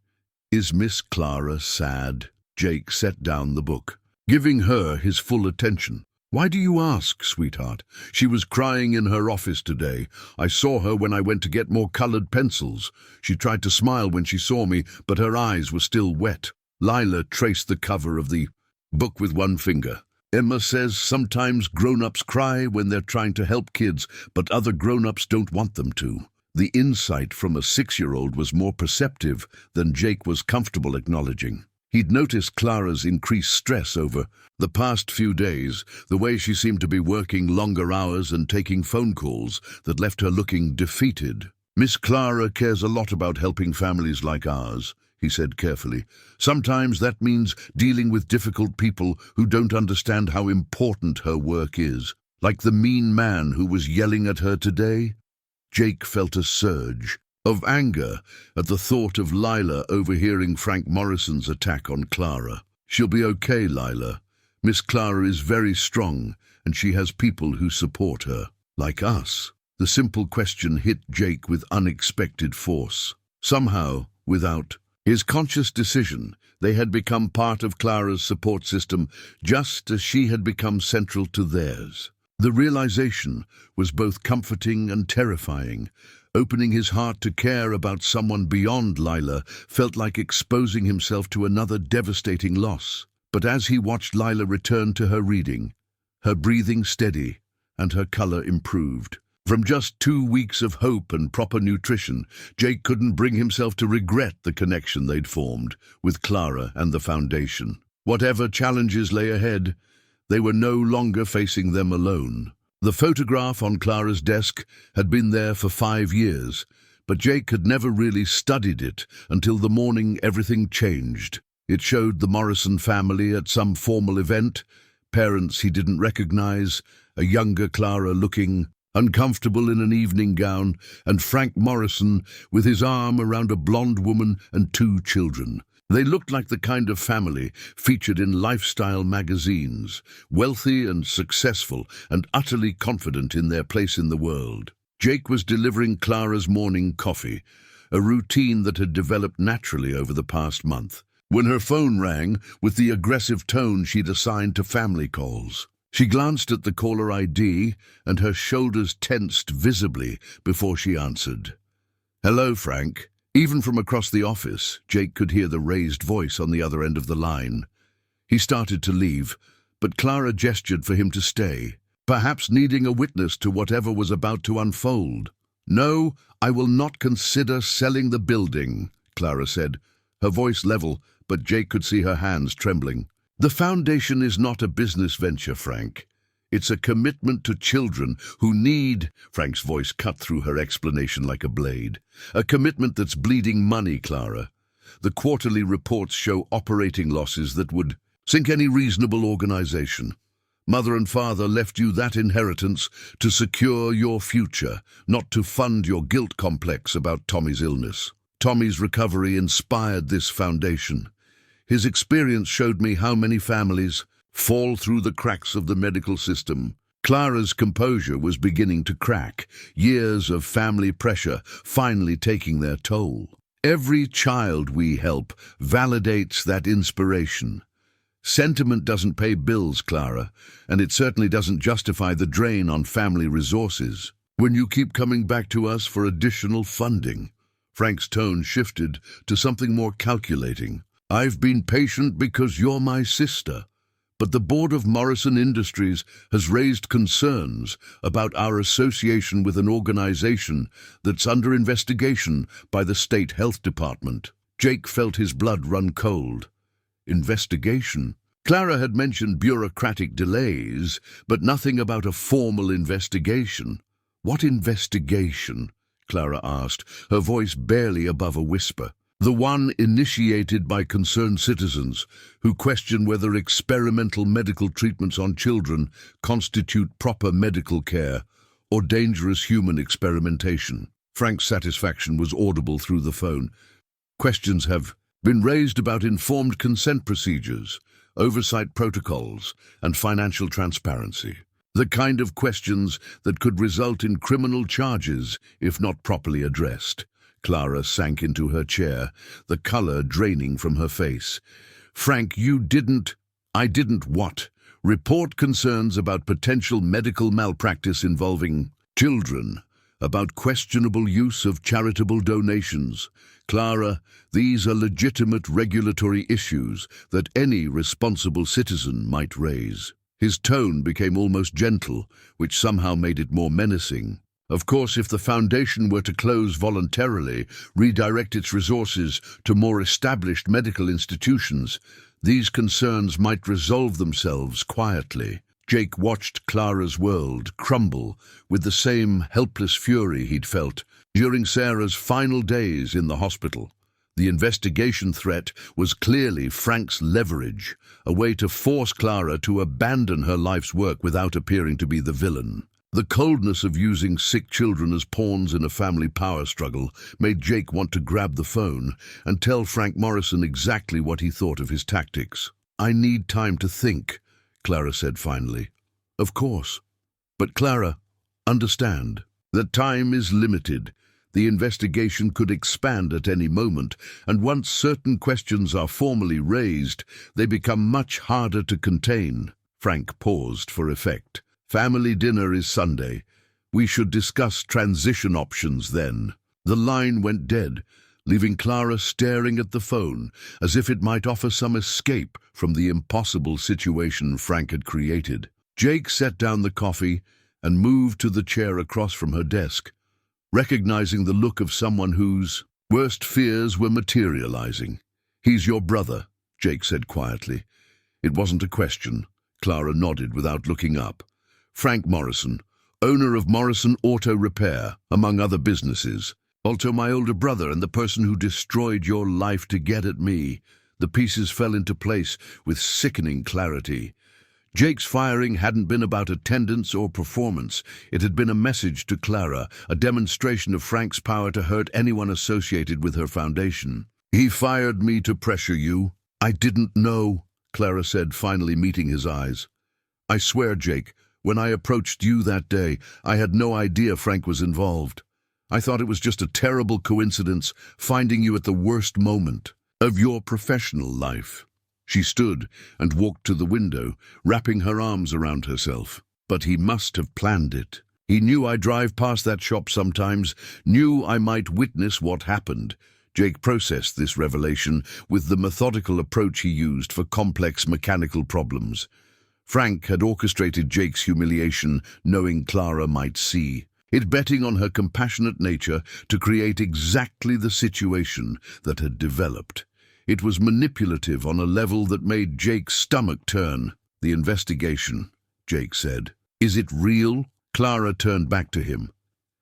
is Miss Clara sad?" Jake set down the book, giving her his full attention. "Why do you ask, sweetheart? She was crying in her office today. I saw her when I went to get more colored pencils. She tried to smile when she saw me, but her eyes were still wet." Lila traced the cover of the book with one finger. "Emma says sometimes grown-ups cry when they're trying to help kids, but other grown-ups don't want them to." The insight from a 6-year-old was more perceptive than Jake was comfortable acknowledging. He'd noticed Clara's increased stress over the past few days, the way she seemed to be working longer hours and taking phone calls that left her looking defeated. "Miss Clara cares a lot about helping families like ours," he said carefully. "Sometimes that means dealing with difficult people who don't understand how important her work is. Like the mean man who was yelling at her today." Jake felt a surge of anger at the thought of Lila overhearing Frank Morrison's attack on Clara. "She'll be okay, Lila. Miss Clara is very strong, and she has people who support her, like us." The simple question hit Jake with unexpected force. Somehow, without his conscious decision, they had become part of Clara's support system, just as she had become central to theirs. The realization was both comforting and terrifying. Opening his heart to care about someone beyond Lila felt like exposing himself to another devastating loss. But as he watched Lila return to her reading, her breathing steady and her color improved. From just 2 weeks of hope and proper nutrition, Jake couldn't bring himself to regret the connection they'd formed with Clara and the Foundation. Whatever challenges lay ahead, they were no longer facing them alone. The photograph on Clara's desk had been there for 5 years, but Jake had never really studied it until the morning everything changed. It showed the Morrison family at some formal event, parents he didn't recognize, a younger Clara looking uncomfortable in an evening gown, and Frank Morrison with his arm around a blonde woman and 2 children. They looked like the kind of family featured in lifestyle magazines, wealthy and successful and utterly confident in their place in the world. Jake was delivering Clara's morning coffee, a routine that had developed naturally over the past month, when her phone rang with the aggressive tone she'd assigned to family calls. She glanced at the caller ID, and her shoulders tensed visibly before she answered. "Hello, Frank." Even from across the office, Jake could hear the raised voice on the other end of the line. He started to leave, but Clara gestured for him to stay, perhaps needing a witness to whatever was about to unfold. "No, I will not consider selling the building," Clara said, her voice level, but Jake could see her hands trembling. "The Foundation is not a business venture, Frank. It's a commitment to children who need—" Frank's voice cut through her explanation like a blade. "A commitment that's bleeding money, Clara. The quarterly reports show operating losses that would sink any reasonable organization. Mother and father left you that inheritance to secure your future, not to fund your guilt complex about Tommy's illness. Tommy's recovery inspired this foundation. His experience showed me how many families fall through the cracks of the medical system. Clara's composure was beginning to crack, years of family pressure finally taking their toll. Every child we help validates that inspiration. Sentiment doesn't pay bills, Clara, and it certainly doesn't justify the drain on family resources. When you keep coming back to us for additional funding, Frank's tone shifted to something more calculating. I've been patient because you're my sister, but the board of Morrison Industries has raised concerns about our association with an organization that's under investigation by the state health department. Jake felt his blood run cold. Investigation? Clara had mentioned bureaucratic delays, but nothing about a formal investigation. What investigation? Clara asked, her voice barely above a whisper. The one initiated by concerned citizens who question whether experimental medical treatments on children constitute proper medical care or dangerous human experimentation. Frank's satisfaction was audible through the phone. Questions have been raised about informed consent procedures, oversight protocols, and financial transparency. The kind of questions that could result in criminal charges if not properly addressed. Clara sank into her chair, the color draining from her face. Frank, I didn't what? Report concerns about potential medical malpractice involving children, about questionable use of charitable donations. Clara, these are legitimate regulatory issues that any responsible citizen might raise. His tone became almost gentle, which somehow made it more menacing. Of course, if the Foundation were to close voluntarily, redirect its resources to more established medical institutions, these concerns might resolve themselves quietly. Jake watched Clara's world crumble with the same helpless fury he'd felt during Sarah's final days in the hospital. The investigation threat was clearly Frank's leverage, a way to force Clara to abandon her life's work without appearing to be the villain. The coldness of using sick children as pawns in a family power struggle made Jake want to grab the phone and tell Frank Morrison exactly what he thought of his tactics. I need time to think, Clara said finally. Of course. But Clara, understand that time is limited. The investigation could expand at any moment, and once certain questions are formally raised, they become much harder to contain. Frank paused for effect. Family dinner is Sunday. We should discuss transition options then. The line went dead, leaving Clara staring at the phone as if it might offer some escape from the impossible situation Frank had created. Jake set down the coffee and moved to the chair across from her desk, recognizing the look of someone whose worst fears were materializing. He's your brother, Jake said quietly. It wasn't a question. Clara nodded without looking up. Frank Morrison, owner of Morrison Auto Repair, among other businesses. Also my older brother and the person who destroyed your life to get at me. The pieces fell into place with sickening clarity. Jake's firing hadn't been about attendance or performance. It had been a message to Clara, a demonstration of Frank's power to hurt anyone associated with her foundation. He fired me to pressure you. I didn't know, Clara said, finally meeting his eyes. I swear, Jake, when I approached you that day, I had no idea Frank was involved. I thought it was just a terrible coincidence finding you at the worst moment of your professional life. She stood and walked to the window, wrapping her arms around herself. But he must have planned it. He knew I'd drive past that shop sometimes, knew I might witness what happened. Jake processed this revelation with the methodical approach he used for complex mechanical problems. Frank had orchestrated Jake's humiliation, knowing Clara might see. It betting on her compassionate nature to create exactly the situation that had developed. It was manipulative on a level that made Jake's stomach turn. The investigation, Jake said. Is it real? Clara turned back to him,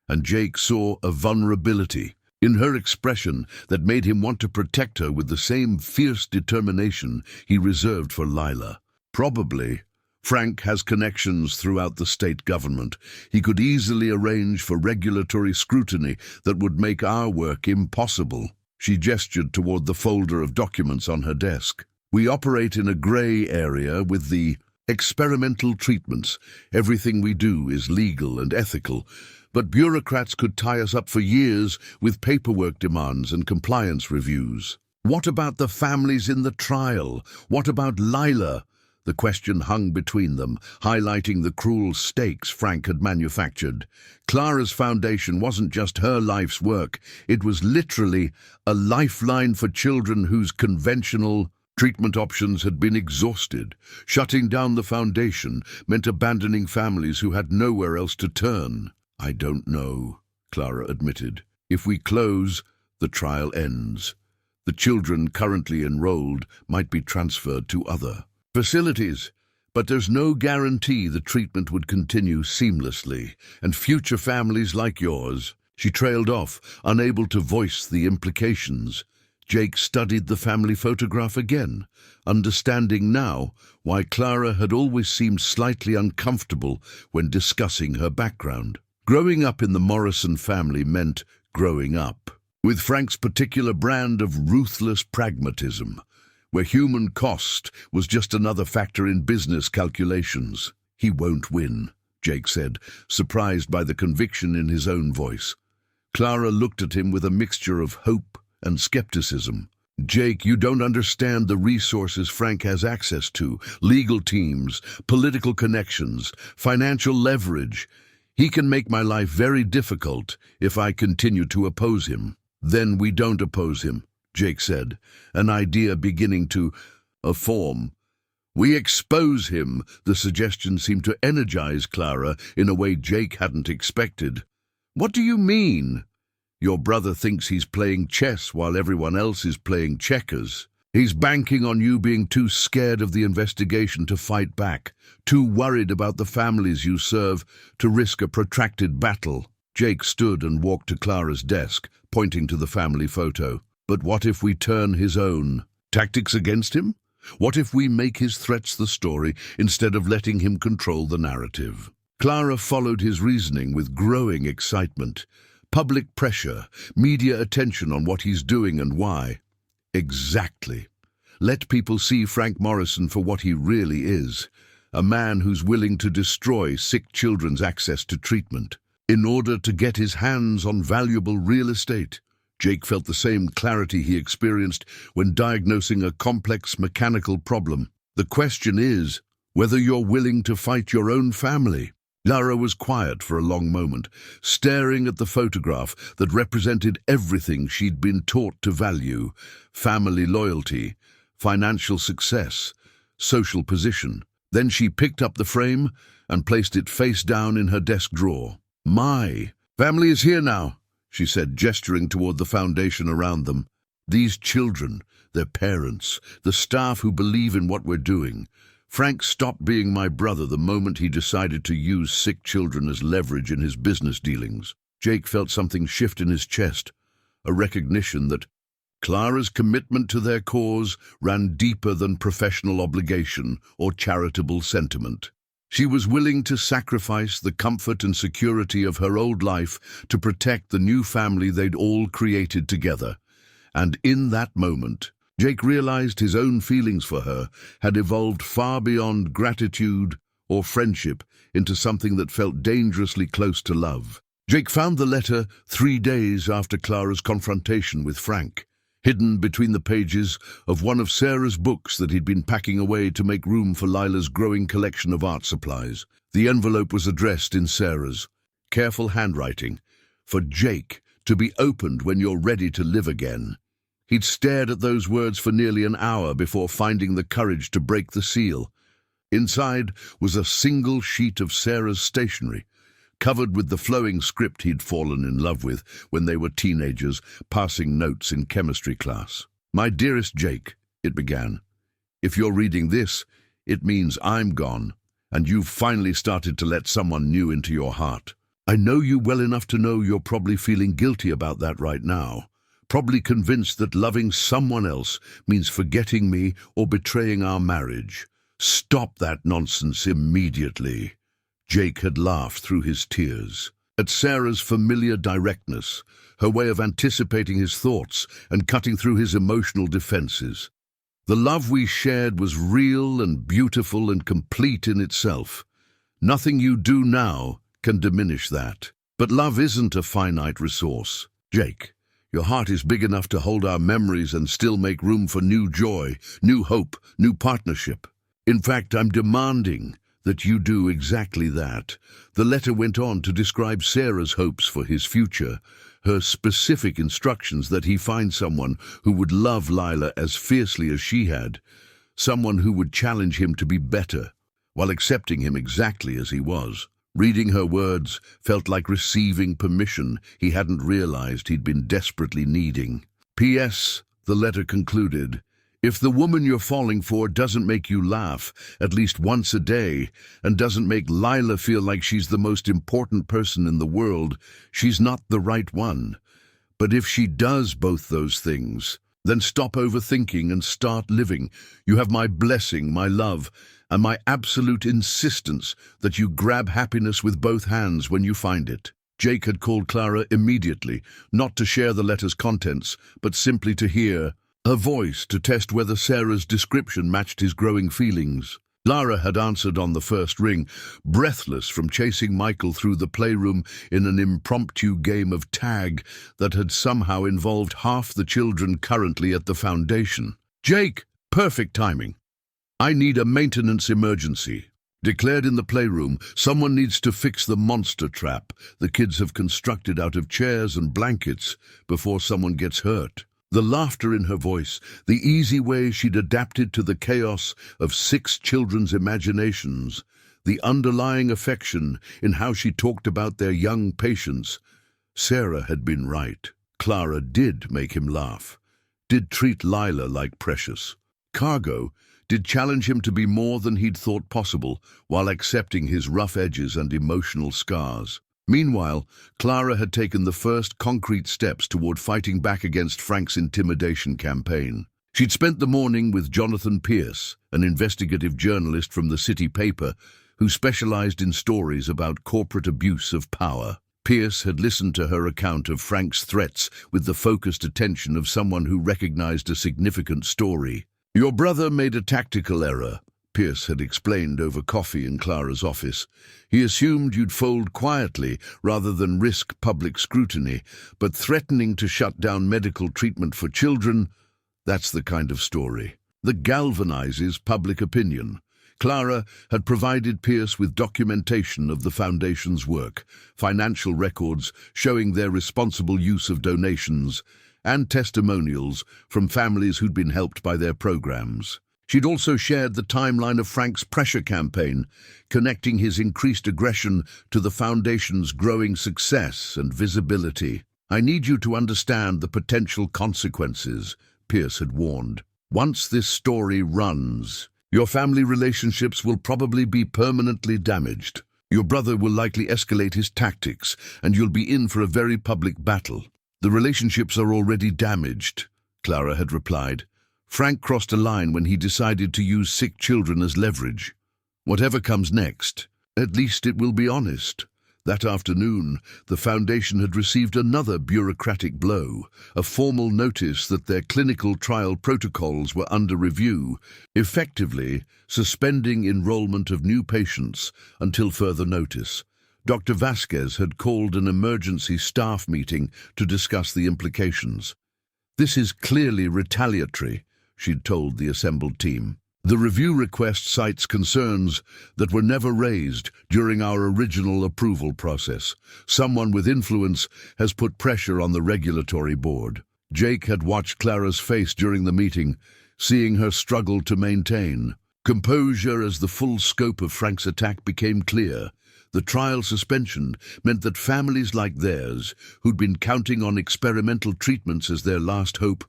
and Jake saw a vulnerability in her expression that made him want to protect her with the same fierce determination he reserved for Lila. Probably, Frank has connections throughout the state government. He could easily arrange for regulatory scrutiny that would make our work impossible. She gestured toward the folder of documents on her desk. We operate in a grey area with the experimental treatments. Everything we do is legal and ethical, but bureaucrats could tie us up for years with paperwork demands and compliance reviews. What about the families in the trial? What about Lila? The question hung between them, highlighting the cruel stakes Frank had manufactured. Clara's foundation wasn't just her life's work. It was literally a lifeline for children whose conventional treatment options had been exhausted. Shutting down the foundation meant abandoning families who had nowhere else to turn. I don't know, Clara admitted. If we close, the trial ends. The children currently enrolled might be transferred to other facilities, but there's no guarantee the treatment would continue seamlessly, and future families like yours. She trailed off, unable to voice the implications. Jake studied the family photograph again, understanding now why Clara had always seemed slightly uncomfortable when discussing her background. Growing up in the Morrison family meant growing up with Frank's particular brand of ruthless pragmatism, where human cost was just another factor in business calculations. He won't win, Jake said, surprised by the conviction in his own voice. Clara looked at him with a mixture of hope and skepticism. Jake, you don't understand the resources Frank has access to: legal teams, political connections, financial leverage. He can make my life very difficult if I continue to oppose him. Then we don't oppose him, Jake said, an idea beginning to form. We expose him. The suggestion seemed to energize Clara in a way Jake hadn't expected. What do you mean? Your brother thinks he's playing chess while everyone else is playing checkers. He's banking on you being too scared of the investigation to fight back, too worried about the families you serve to risk a protracted battle. Jake stood and walked to Clara's desk, pointing to the family photo. But what if we turn his own tactics against him? What if we make his threats the story instead of letting him control the narrative? Clara followed his reasoning with growing excitement. Public pressure, media attention on what he's doing and why. Exactly. Let people see Frank Morrison for what he really is, a man who's willing to destroy sick children's access to treatment in order to get his hands on valuable real estate. Jake felt the same clarity he experienced when diagnosing a complex mechanical problem. The question is whether you're willing to fight your own family. Clara was quiet for a long moment, staring at the photograph that represented everything she'd been taught to value: family loyalty, financial success, social position. Then she picked up the frame and placed it face down in her desk drawer. My family is here now, she said, gesturing toward the foundation around them. These children, their parents, the staff who believe in what we're doing. Frank stopped being my brother the moment he decided to use sick children as leverage in his business dealings. Jake felt something shift in his chest, a recognition that Clara's commitment to their cause ran deeper than professional obligation or charitable sentiment. She was willing to sacrifice the comfort and security of her old life to protect the new family they'd all created together. And in that moment, Jake realized his own feelings for her had evolved far beyond gratitude or friendship into something that felt dangerously close to love. Jake found the letter 3 days after Clara's confrontation with Frank, hidden between the pages of one of Sarah's books that he'd been packing away to make room for Lila's growing collection of art supplies. The envelope was addressed in Sarah's careful handwriting, "For Jake, to be opened when you're ready to live again." He'd stared at those words for nearly an hour before finding the courage to break the seal. Inside was a single sheet of Sarah's stationery, covered with the flowing script he'd fallen in love with when they were teenagers, passing notes in chemistry class. "My dearest Jake," it began, "if you're reading this, it means I'm gone, and you've finally started to let someone new into your heart. I know you well enough to know you're probably feeling guilty about that right now, probably convinced that loving someone else means forgetting me or betraying our marriage. Stop that nonsense immediately. Jake had laughed through his tears at Sarah's familiar directness, her way of anticipating his thoughts and cutting through his emotional defenses. The love we shared was real and beautiful and complete in itself. Nothing you do now can diminish that. But love isn't a finite resource. Jake, your heart is big enough to hold our memories and still make room for new joy, new hope, new partnership. In fact, I'm demanding that you do exactly that. The letter went on to describe Sarah's hopes for his future, her specific instructions that he find someone who would love Lila as fiercely as she had, someone who would challenge him to be better, while accepting him exactly as he was. Reading her words felt like receiving permission he hadn't realized he'd been desperately needing. P.S., the letter concluded, if the woman you're falling for doesn't make you laugh at least once a day and doesn't make Lila feel like she's the most important person in the world, she's not the right one. But if she does both those things, then stop overthinking and start living. You have my blessing, my love, and my absolute insistence that you grab happiness with both hands when you find it. Jake had called Clara immediately, not to share the letter's contents, but simply to hear her voice to test whether Sarah's description matched his growing feelings. Clara had answered on the first ring, breathless from chasing Michael through the playroom in an impromptu game of tag that had somehow involved half the children currently at the foundation. Jake, perfect timing. I need a maintenance emergency. Declared in the playroom, someone needs to fix the monster trap the kids have constructed out of chairs and blankets before someone gets hurt. The laughter in her voice, the easy way she'd adapted to the chaos of 6 children's imaginations, the underlying affection in how she talked about their young patients. Sarah had been right. Clara did make him laugh, did treat Lila like precious. Cargo did challenge him to be more than he'd thought possible while accepting his rough edges and emotional scars. Meanwhile, Clara had taken the first concrete steps toward fighting back against Frank's intimidation campaign. She'd spent the morning with Jonathan Pierce, an investigative journalist from the city paper who specialized in stories about corporate abuse of power. Pierce had listened to her account of Frank's threats with the focused attention of someone who recognized a significant story. Your brother made a tactical error, Pierce had explained over coffee in Clara's office. He assumed you'd fold quietly rather than risk public scrutiny, but threatening to shut down medical treatment for children, that's the kind of story that galvanizes public opinion. Clara had provided Pierce with documentation of the Foundation's work, financial records showing their responsible use of donations, and testimonials from families who'd been helped by their programs. She'd also shared the timeline of Frank's pressure campaign, connecting his increased aggression to the Foundation's growing success and visibility. I need you to understand the potential consequences, Pierce had warned. Once this story runs, your family relationships will probably be permanently damaged. Your brother will likely escalate his tactics, and you'll be in for a very public battle. The relationships are already damaged, Clara had replied. Frank crossed a line when he decided to use sick children as leverage. Whatever comes next, at least it will be honest. That afternoon, the Foundation had received another bureaucratic blow, a formal notice that their clinical trial protocols were under review, effectively suspending enrollment of new patients until further notice. Dr. Vasquez had called an emergency staff meeting to discuss the implications. This is clearly retaliatory, she'd told the assembled team. The review request cites concerns that were never raised during our original approval process. Someone with influence has put pressure on the regulatory board. Jake had watched Clara's face during the meeting, seeing her struggle to maintain composure as the full scope of Frank's attack became clear. The trial suspension meant that families like theirs, who'd been counting on experimental treatments as their last hope,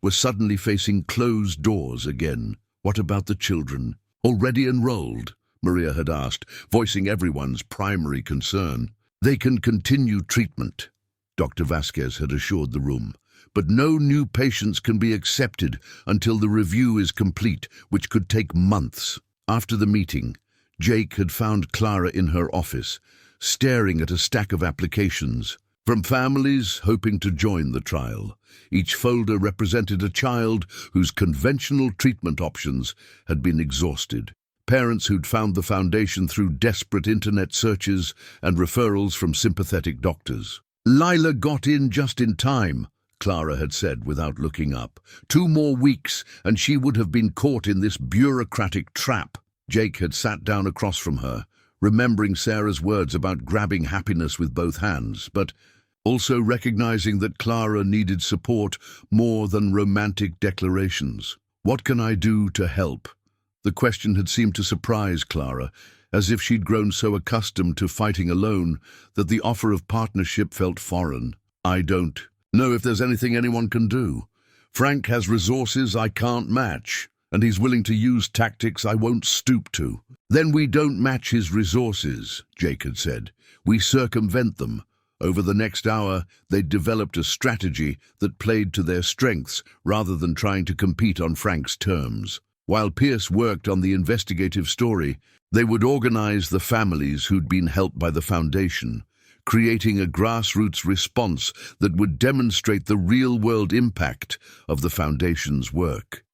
were suddenly facing closed doors again. What about the children? Already enrolled? Maria had asked, voicing everyone's primary concern. They can continue treatment, Dr. Vasquez had assured the room, but no new patients can be accepted until the review is complete, which could take months. After the meeting, Jake had found Clara in her office, staring at a stack of applications from families hoping to join the trial. Each folder represented a child whose conventional treatment options had been exhausted. Parents who'd found the foundation through desperate internet searches and referrals from sympathetic doctors. Lila got in just in time, Clara had said without looking up. 2 more weeks and she would have been caught in this bureaucratic trap. Jake had sat down across from her, remembering Sarah's words about grabbing happiness with both hands, but also recognizing that Clara needed support more than romantic declarations. What can I do to help? The question had seemed to surprise Clara, as if she'd grown so accustomed to fighting alone that the offer of partnership felt foreign. I don't know if there's anything anyone can do. Frank has resources I can't match, and he's willing to use tactics I won't stoop to. Then we don't match his resources, Jake had said. We circumvent them. Over the next hour, they'd developed a strategy that played to their strengths rather than trying to compete on Frank's terms. While Pierce worked on the investigative story, they would organize the families who'd been helped by the foundation, creating a grassroots response that would demonstrate the real-world impact of the foundation's work.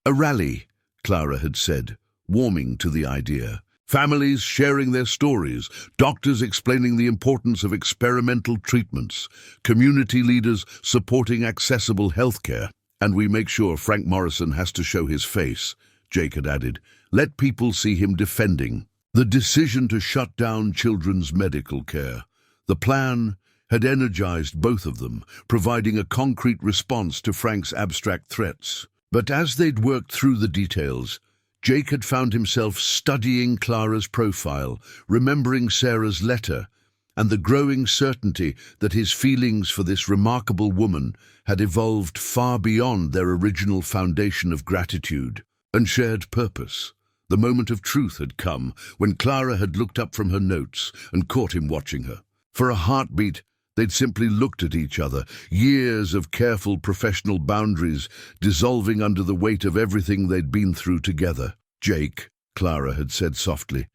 A rally, Clara had said, warming to the idea. Families sharing their stories, doctors explaining the importance of experimental treatments, community leaders supporting accessible healthcare. And we make sure Frank Morrison has to show his face, Jake had added. Let people see him defending the decision to shut down children's medical care. The plan had energized both of them, providing a concrete response to Frank's abstract threats. But as they'd worked through the details, Jake had found himself studying Clara's profile, remembering Sarah's letter, and the growing certainty that his feelings for this remarkable woman had evolved far beyond their original foundation of gratitude and shared purpose. The moment of truth had come when Clara had looked up from her notes and caught him watching her. For a heartbeat, they'd simply looked at each other, years of careful professional boundaries dissolving under the weight of everything they'd been through together. Jake, Clara had said softly,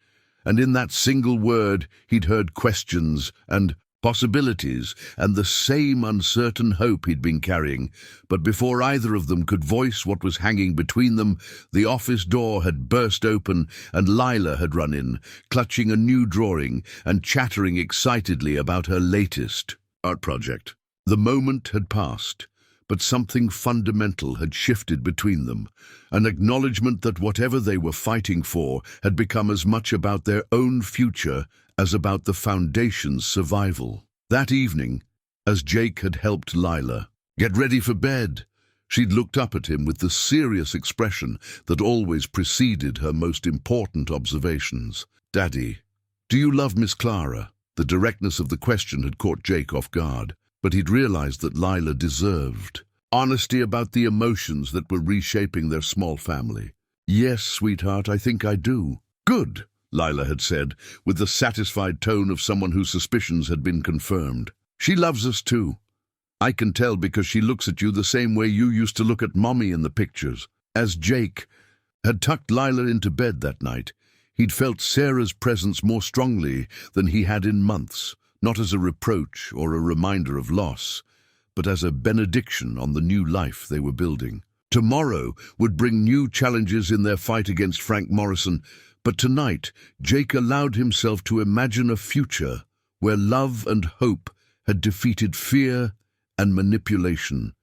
and in that single word he'd heard questions and possibilities and the same uncertain hope he'd been carrying. But before either of them could voice what was hanging between them, the office door had burst open and Lila had run in, clutching a new drawing and chattering excitedly about her latest art project. The moment had passed, but something fundamental had shifted between them, an acknowledgement that whatever they were fighting for had become as much about their own future as about the foundation's survival. That evening, as Jake had helped Lila get ready for bed, she'd looked up at him with the serious expression that always preceded her most important observations. "Daddy, do you love Miss Clara?" The directness of the question had caught Jake off guard, but he'd realized that Lila deserved honesty about the emotions that were reshaping their small family. "Yes, sweetheart, I think I do." "Good," Lila had said, with the satisfied tone of someone whose suspicions had been confirmed. "She loves us too. I can tell because she looks at you the same way you used to look at Mommy in the pictures." As Jake had tucked Lila into bed that night, he'd felt Sarah's presence more strongly than he had in months, not as a reproach or a reminder of loss, but as a benediction on the new life they were building. Tomorrow would bring new challenges in their fight against Frank Morrison, but tonight Jake allowed himself to imagine a future where love and hope had defeated fear and manipulation,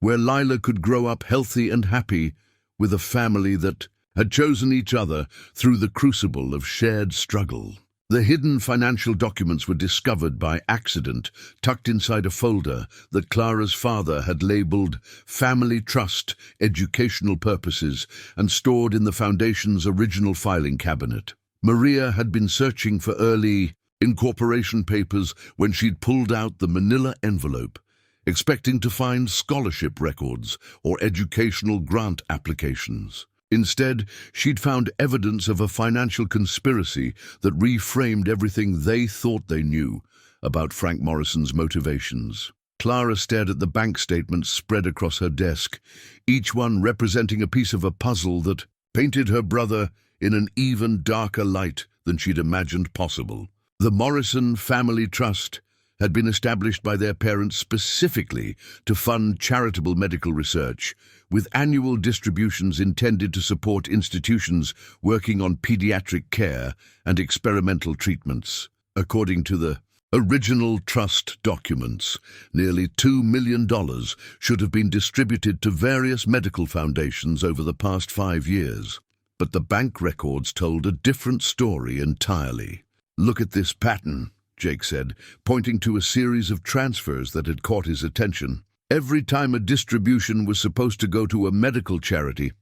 where Lila could grow up healthy and happy with a family that had chosen each other through the crucible of shared struggle. The hidden financial documents were discovered by accident, tucked inside a folder that Clara's father had labeled Family Trust, Educational Purposes, and stored in the Foundation's original filing cabinet. Maria had been searching for early incorporation papers when she'd pulled out the manila envelope, expecting to find scholarship records or educational grant applications. Instead, she'd found evidence of a financial conspiracy that reframed everything they thought they knew about Frank Morrison's motivations. Clara stared at the bank statements spread across her desk, each one representing a piece of a puzzle that painted her brother in an even darker light than she'd imagined possible. The Morrison Family Trust had been established by their parents specifically to fund charitable medical research, with annual distributions intended to support institutions working on pediatric care and experimental treatments. According to the original trust documents, nearly $2 million should have been distributed to various medical foundations over the past 5 years. But the bank records told a different story entirely. "Look at this pattern," Jake said, pointing to a series of transfers that had caught his attention. Every time a distribution was supposed to go to a medical charity,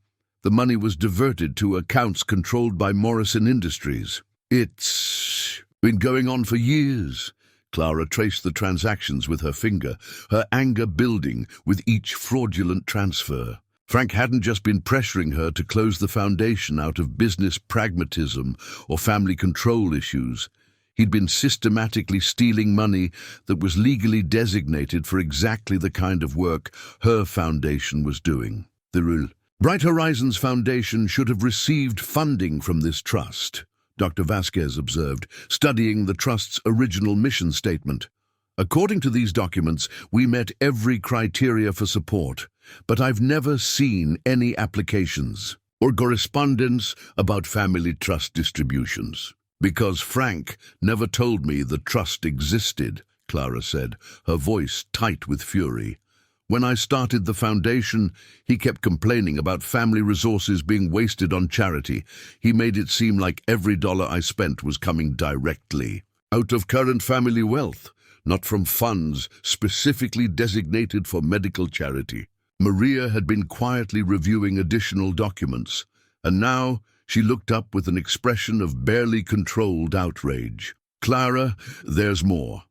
the money was diverted to accounts controlled by Morrison Industries. "It's been going on for years." Clara traced the transactions with her finger, her anger building with each fraudulent transfer. Frank hadn't just been pressuring her to close the foundation out of business pragmatism or family control issues. He'd been systematically stealing money that was legally designated for exactly the kind of work her foundation was doing. The Bright Horizons Foundation should have received funding from this trust, Dr. Vasquez observed, studying the trust's original mission statement. "According to these documents, we met every criteria for support, but I've never seen any applications or correspondence about family trust distributions." "Because Frank never told me the trust existed," Clara said, her voice tight with fury. "When I started the foundation, he kept complaining about family resources being wasted on charity. He made it seem like every dollar I spent was coming directly out of current family wealth, not from funds specifically designated for medical charity." Maria had been quietly reviewing additional documents, and now she looked up with an expression of barely controlled outrage. "Clara, there's more.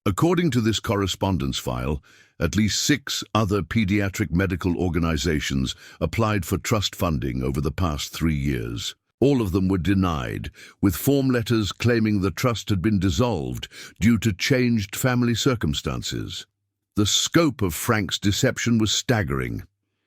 According to this correspondence file, at least 6 other pediatric medical organizations applied for trust funding over the past 3 years. All of them were denied, with form letters claiming the trust had been dissolved due to changed family circumstances. The scope of Frank's deception was staggering.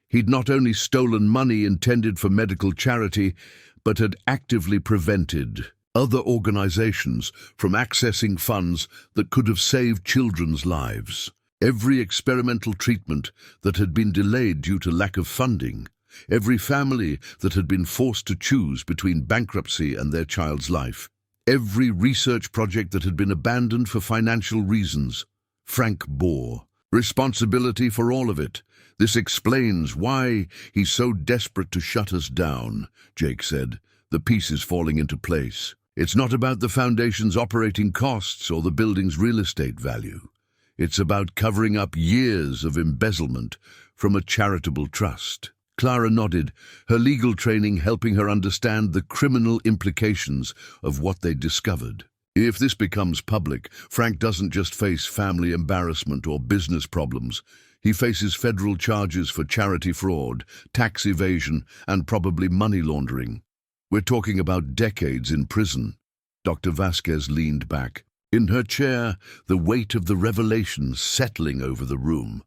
He'd not only stolen money intended for medical charity, but had actively prevented other organizations from accessing funds that could have saved children's lives. Every experimental treatment that had been delayed due to lack of funding, every family that had been forced to choose between bankruptcy and their child's life, every research project that had been abandoned for financial reasons. Frank bore responsibility for all of it. "This explains why he's so desperate to shut us down," Jake said, the pieces falling into place. "It's not about the foundation's operating costs or the building's real estate value. It's about covering up years of embezzlement from a charitable trust." Clara nodded, her legal training helping her understand the criminal implications of what they'd discovered. If this becomes public, Frank doesn't just face family embarrassment or business problems. He faces federal charges for charity fraud, tax evasion, and probably money laundering. We're talking about decades in prison. Dr. Vasquez leaned back, in her chair, the weight of the revelation settling over the room.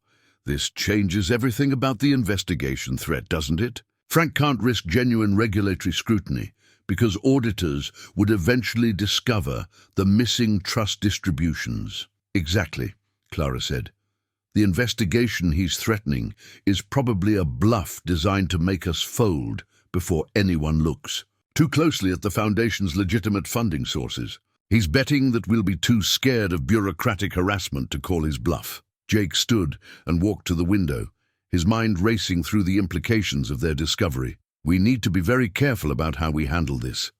"This changes everything about the investigation threat, doesn't it? Frank can't risk genuine regulatory scrutiny, because auditors would eventually discover the missing trust distributions." "Exactly," Clara said. "The investigation he's threatening is probably a bluff designed to make us fold before anyone looks too closely at the Foundation's legitimate funding sources. He's betting that we'll be too scared of bureaucratic harassment to call his bluff." Jake stood and walked to the window, his mind racing through the implications of their discovery. "We need to be very careful about how we handle this.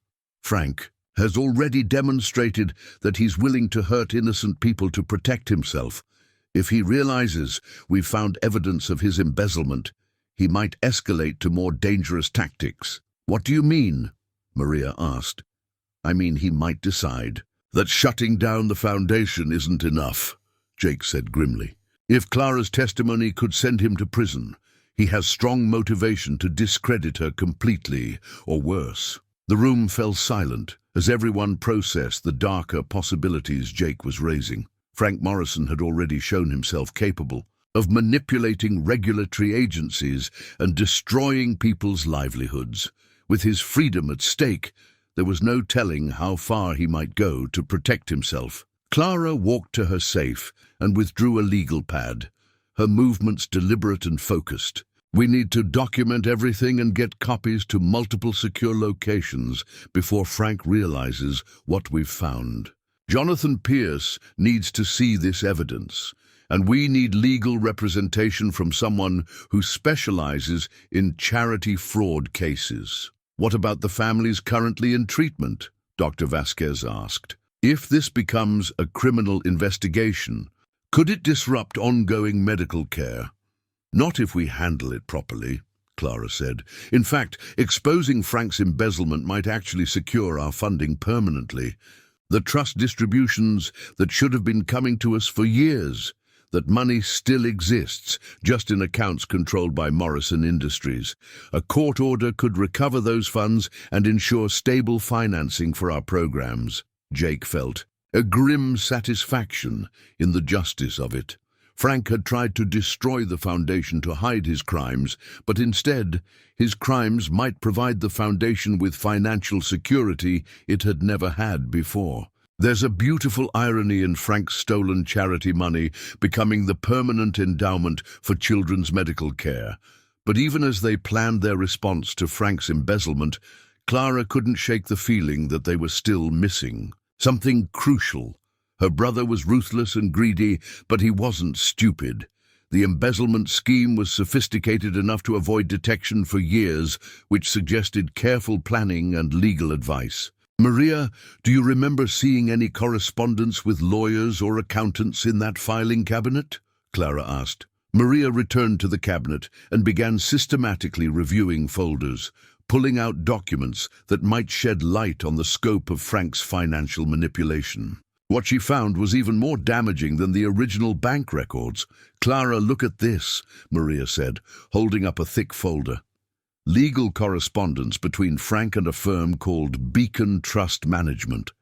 Frank has already demonstrated that he's willing to hurt innocent people to protect himself. If he realizes we've found evidence of his embezzlement, he might escalate to more dangerous tactics." "What do you mean?" Maria asked. "I mean he might decide that shutting down the foundation isn't enough," Jake said grimly. "If Clara's testimony could send him to prison, he has strong motivation to discredit her completely, or worse." The room fell silent as everyone processed the darker possibilities Jake was raising. Frank Morrison had already shown himself capable of manipulating regulatory agencies and destroying people's livelihoods. With his freedom at stake, there was no telling how far he might go to protect himself. Clara walked to her safe and withdrew a legal pad, her movements deliberate and focused. We need to document everything and get copies to multiple secure locations before Frank realizes what we've found. Jonathan Pierce needs to see this evidence, and we need legal representation from someone who specializes in charity fraud cases. What about the families currently in treatment? Dr. Vasquez asked. If this becomes a criminal investigation, could it disrupt ongoing medical care? Not if we handle it properly, Clara said. In fact, exposing Frank's embezzlement might actually secure our funding permanently. The trust distributions that should have been coming to us for years, that money still exists, just in accounts controlled by Morrison Industries. A court order could recover those funds and ensure stable financing for our programs. Jake felt a grim satisfaction in the justice of it. Frank had tried to destroy the Foundation to hide his crimes, but instead, his crimes might provide the Foundation with financial security it had never had before. There's a beautiful irony in Frank's stolen charity money becoming the permanent endowment for children's medical care. But even as they planned their response to Frank's embezzlement, Clara couldn't shake the feeling that they were still missing something crucial. Her brother was ruthless and greedy, but he wasn't stupid. The embezzlement scheme was sophisticated enough to avoid detection for years, which suggested careful planning and legal advice. Maria, do you remember seeing any correspondence with lawyers or accountants in that filing cabinet? Clara asked. Maria returned to the cabinet and began systematically reviewing folders, pulling out documents that might shed light on the scope of Frank's financial manipulation. What she found was even more damaging than the original bank records. Clara, look at this, Maria said, holding up a thick folder. Legal correspondence between Frank and a firm called Beacon Trust Management.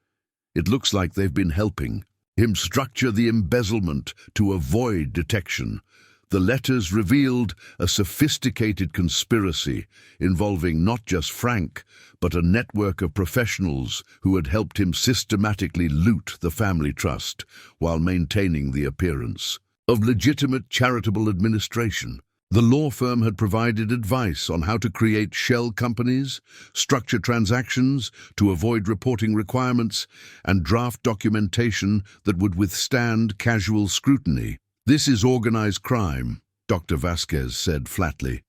It looks like they've been helping him structure the embezzlement to avoid detection. The letters revealed a sophisticated conspiracy involving not just Frank, but a network of professionals who had helped him systematically loot the family trust while maintaining the appearance of legitimate charitable administration. The law firm had provided advice on how to create shell companies, structure transactions to avoid reporting requirements, and draft documentation that would withstand casual scrutiny. This is organized crime, Dr. Vasquez said flatly.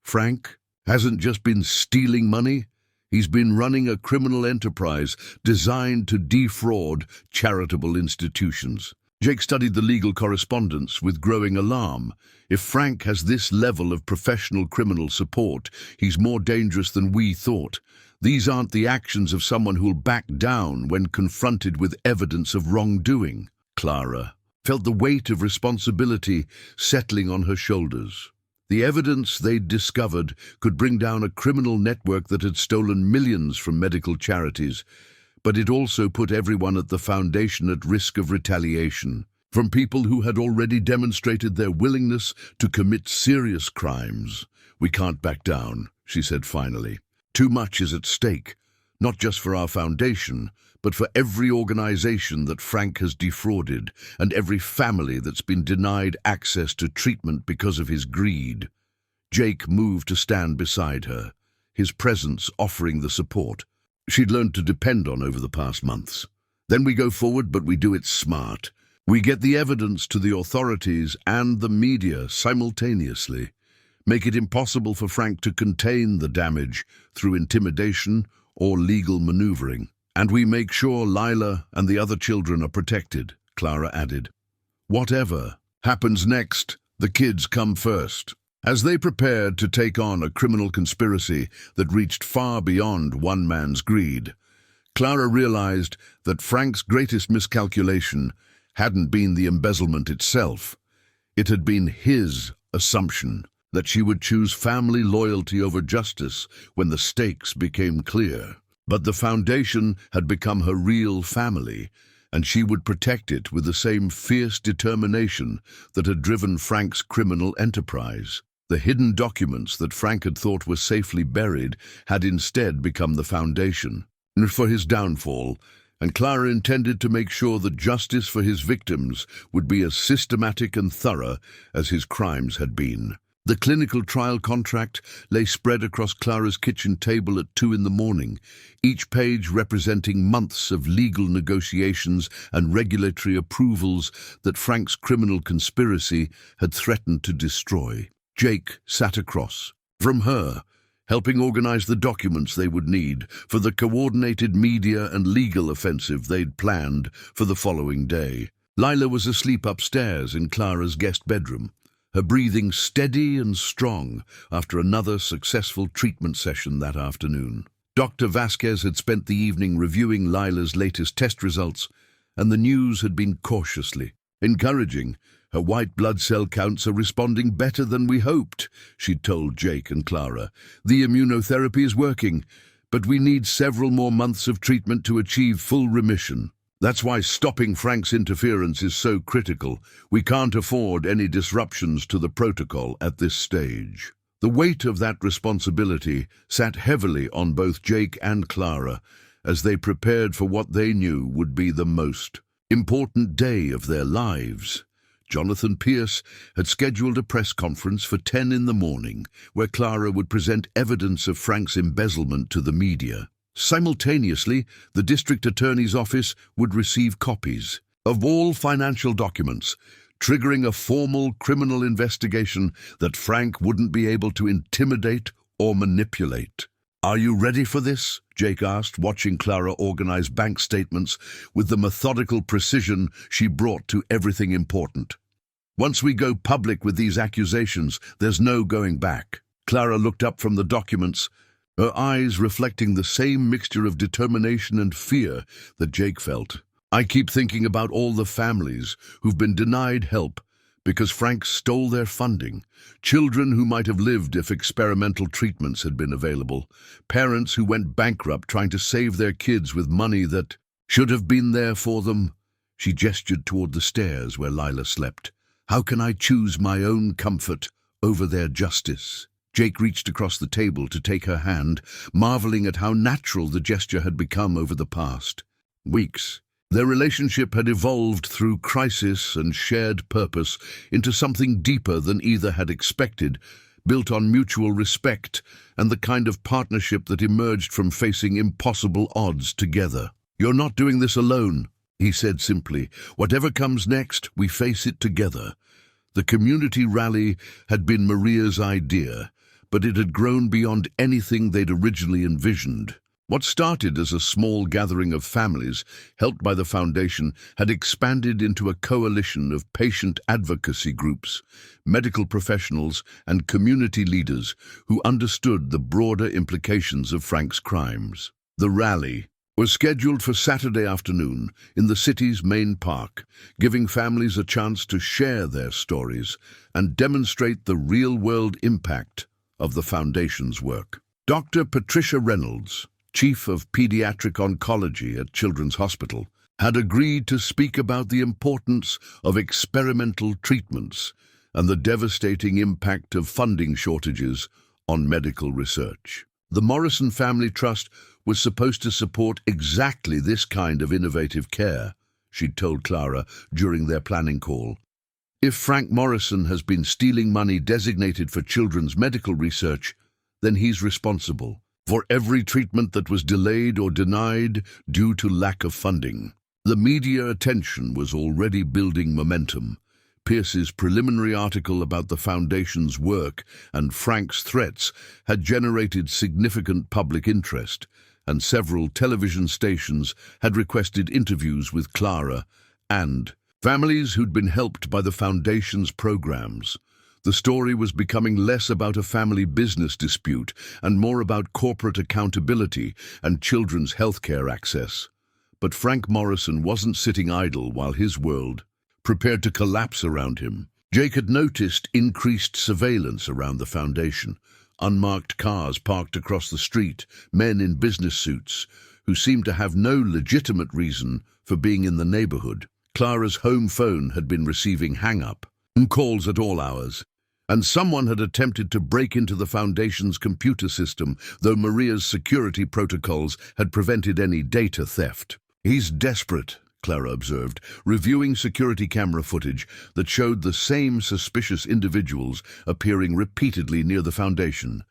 Frank hasn't just been stealing money, he's been running a criminal enterprise designed to defraud charitable institutions. Jake studied the legal correspondence with growing alarm. If Frank has this level of professional criminal support, he's more dangerous than we thought. These aren't the actions of someone who'll back down when confronted with evidence of wrongdoing. Clara felt the weight of responsibility settling on her shoulders. The evidence they'd discovered could bring down a criminal network that had stolen millions from medical charities, but it also put everyone at the Foundation at risk of retaliation, from people who had already demonstrated their willingness to commit serious crimes. We can't back down, she said finally. Too much is at stake, not just for our Foundation, but for every organization that Frank has defrauded and every family that's been denied access to treatment because of his greed. Jake moved to stand beside her, his presence offering the support she'd learned to depend on over the past months. Then we go forward, but we do it smart. We get the evidence to the authorities and the media simultaneously. Make it impossible for Frank to contain the damage through intimidation or legal maneuvering. And we make sure Lila and the other children are protected, Clara added. Whatever happens next, the kids come first. As they prepared to take on a criminal conspiracy that reached far beyond one man's greed, Clara realized that Frank's greatest miscalculation hadn't been the embezzlement itself. It had been his assumption that she would choose family loyalty over justice when the stakes became clear. But the Foundation had become her real family, and she would protect it with the same fierce determination that had driven Frank's criminal enterprise. The hidden documents that Frank had thought were safely buried had instead become the foundation for his downfall, and Clara intended to make sure that justice for his victims would be as systematic and thorough as his crimes had been. The clinical trial contract lay spread across Clara's kitchen table at 2 a.m, each page representing months of legal negotiations and regulatory approvals that Frank's criminal conspiracy had threatened to destroy. Jake sat across from her, helping organize the documents they would need for the coordinated media and legal offensive they'd planned for the following day. Lila was asleep upstairs in Clara's guest bedroom, her breathing steady and strong after another successful treatment session that afternoon. Dr. Vasquez had spent the evening reviewing Lila's latest test results, and the news had been cautiously encouraging. Her white blood cell counts are responding better than we hoped, she'd told Jake and Clara. The immunotherapy is working, but we need several more months of treatment to achieve full remission. That's why stopping Frank's interference is so critical. We can't afford any disruptions to the protocol at this stage. The weight of that responsibility sat heavily on both Jake and Clara as they prepared for what they knew would be the most important day of their lives. Jonathan Pierce had scheduled a press conference for 10 a.m, where Clara would present evidence of Frank's embezzlement to the media. Simultaneously, the district attorney's office would receive copies of all financial documents, triggering a formal criminal investigation that Frank wouldn't be able to intimidate or manipulate. "Are you ready for this?" Jake asked, watching Clara organize bank statements with the methodical precision she brought to everything important. "Once we go public with these accusations, there's no going back." Clara looked up from the documents, her eyes reflecting the same mixture of determination and fear that Jake felt. "I keep thinking about all the families who've been denied help because Frank stole their funding. Children who might have lived if experimental treatments had been available. Parents who went bankrupt trying to save their kids with money that should have been there for them." She gestured toward the stairs where Lila slept. "How can I choose my own comfort over their justice?" Jake reached across the table to take her hand, marveling at how natural the gesture had become over the past weeks. Their relationship had evolved through crisis and shared purpose into something deeper than either had expected, built on mutual respect and the kind of partnership that emerged from facing impossible odds together. "You're not doing this alone," he said simply. "Whatever comes next, we face it together." The community rally had been Maria's idea, but it had grown beyond anything they'd originally envisioned. What started as a small gathering of families, helped by the foundation, had expanded into a coalition of patient advocacy groups, medical professionals, and community leaders who understood the broader implications of Frank's crimes. The rally was scheduled for Saturday afternoon in the city's main park, giving families a chance to share their stories and demonstrate the real-world impact of the Foundation's work. Dr. Patricia Reynolds, Chief of Pediatric Oncology at Children's Hospital, had agreed to speak about the importance of experimental treatments and the devastating impact of funding shortages on medical research. The Morrison Family Trust was supposed to support exactly this kind of innovative care, she'd told Clara during their planning call. "If Frank Morrison has been stealing money designated for children's medical research, then he's responsible for every treatment that was delayed or denied due to lack of funding." The media attention was already building momentum. Pierce's preliminary article about the Foundation's work and Frank's threats had generated significant public interest, and several television stations had requested interviews with Clara and families who'd been helped by the Foundation's programs. The story was becoming less about a family business dispute and more about corporate accountability and children's healthcare access. But Frank Morrison wasn't sitting idle while his world prepared to collapse around him. Jake had noticed increased surveillance around the Foundation, unmarked cars parked across the street, men in business suits who seemed to have no legitimate reason for being in the neighborhood. Clara's home phone had been receiving hang-up calls at all hours. And someone had attempted to break into the Foundation's computer system, though Maria's security protocols had prevented any data theft. "He's desperate," Clara observed, reviewing security camera footage that showed the same suspicious individuals appearing repeatedly near the Foundation.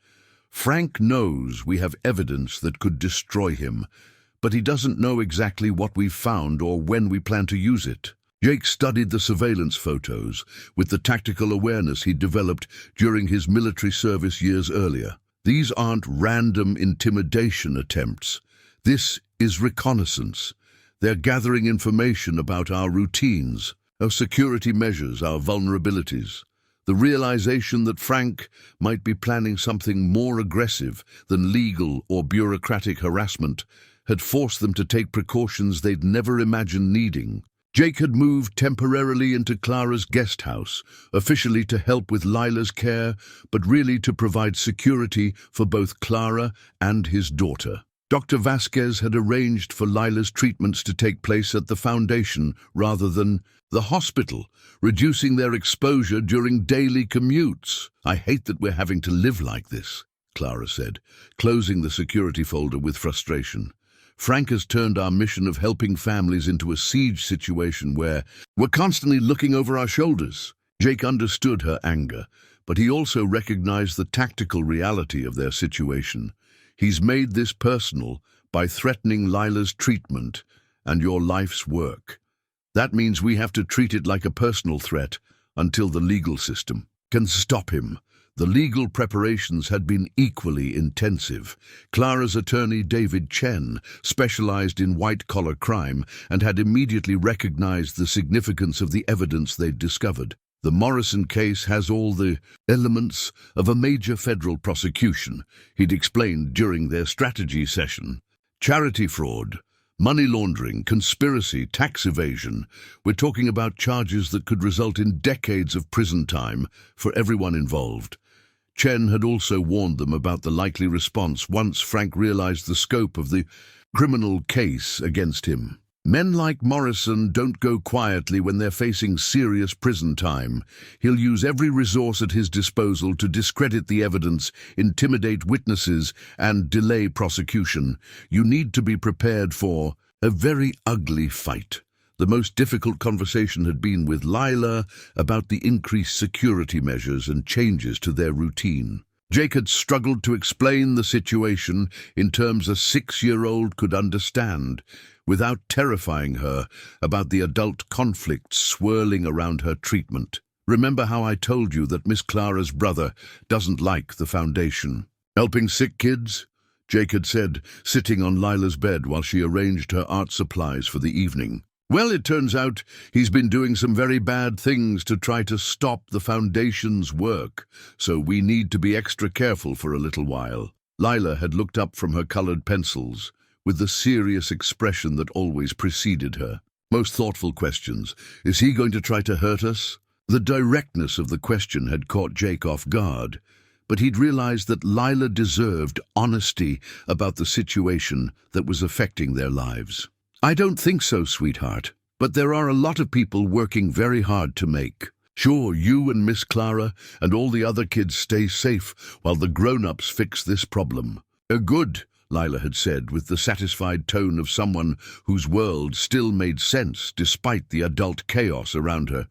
"Frank knows we have evidence that could destroy him, but he doesn't know exactly what we've found or when we plan to use it." Jake studied the surveillance photos with the tactical awareness he'd developed during his military service years earlier. These aren't random intimidation attempts. This is reconnaissance. They're gathering information about our routines, our security measures, our vulnerabilities. The realization that Frank might be planning something more aggressive than legal or bureaucratic harassment had forced them to take precautions they'd never imagined needing. Jake had moved temporarily into Clara's guest house, officially to help with Lila's care, but really to provide security for both Clara and his daughter. Dr. Vasquez had arranged for Lila's treatments to take place at the Foundation rather than the hospital, reducing their exposure during daily commutes. "I hate that we're having to live like this," Clara said, closing the security folder with frustration. "Frank has turned our mission of helping families into a siege situation where we're constantly looking over our shoulders." Jake understood her anger, but he also recognized the tactical reality of their situation. "He's made this personal by threatening Lila's treatment and your life's work. That means we have to treat it like a personal threat until the legal system can stop him." The legal preparations had been equally intensive. Clara's attorney, David Chen, specialized in white-collar crime and had immediately recognized the significance of the evidence they'd discovered. "The Morrison case has all the elements of a major federal prosecution," he'd explained during their strategy session. "Charity fraud, money laundering, conspiracy, tax evasion. We're talking about charges that could result in decades of prison time for everyone involved." Chen had also warned them about the likely response once Frank realized the scope of the criminal case against him. "Men like Morrison don't go quietly when they're facing serious prison time. He'll use every resource at his disposal to discredit the evidence, intimidate witnesses, and delay prosecution. You need to be prepared for a very ugly fight." The most difficult conversation had been with Lila about the increased security measures and changes to their routine. Jake had struggled to explain the situation in terms a 6-year-old could understand, without terrifying her about the adult conflicts swirling around her treatment. "Remember how I told you that Miss Clara's brother doesn't like the Foundation? Helping sick kids?" Jake had said, sitting on Lila's bed while she arranged her art supplies for the evening. "Well, it turns out he's been doing some very bad things to try to stop the Foundation's work, so we need to be extra careful for a little while." Lila had looked up from her colored pencils with the serious expression that always preceded her. Most thoughtful questions. "Is he going to try to hurt us?" The directness of the question had caught Jake off guard, but he'd realized that Lila deserved honesty about the situation that was affecting their lives. "I don't think so, sweetheart, but there are a lot of people working very hard to make sure you and Miss Clara and all the other kids stay safe while the grown-ups fix this problem." Good," Lila had said with the satisfied tone of someone whose world still made sense despite the adult chaos around her.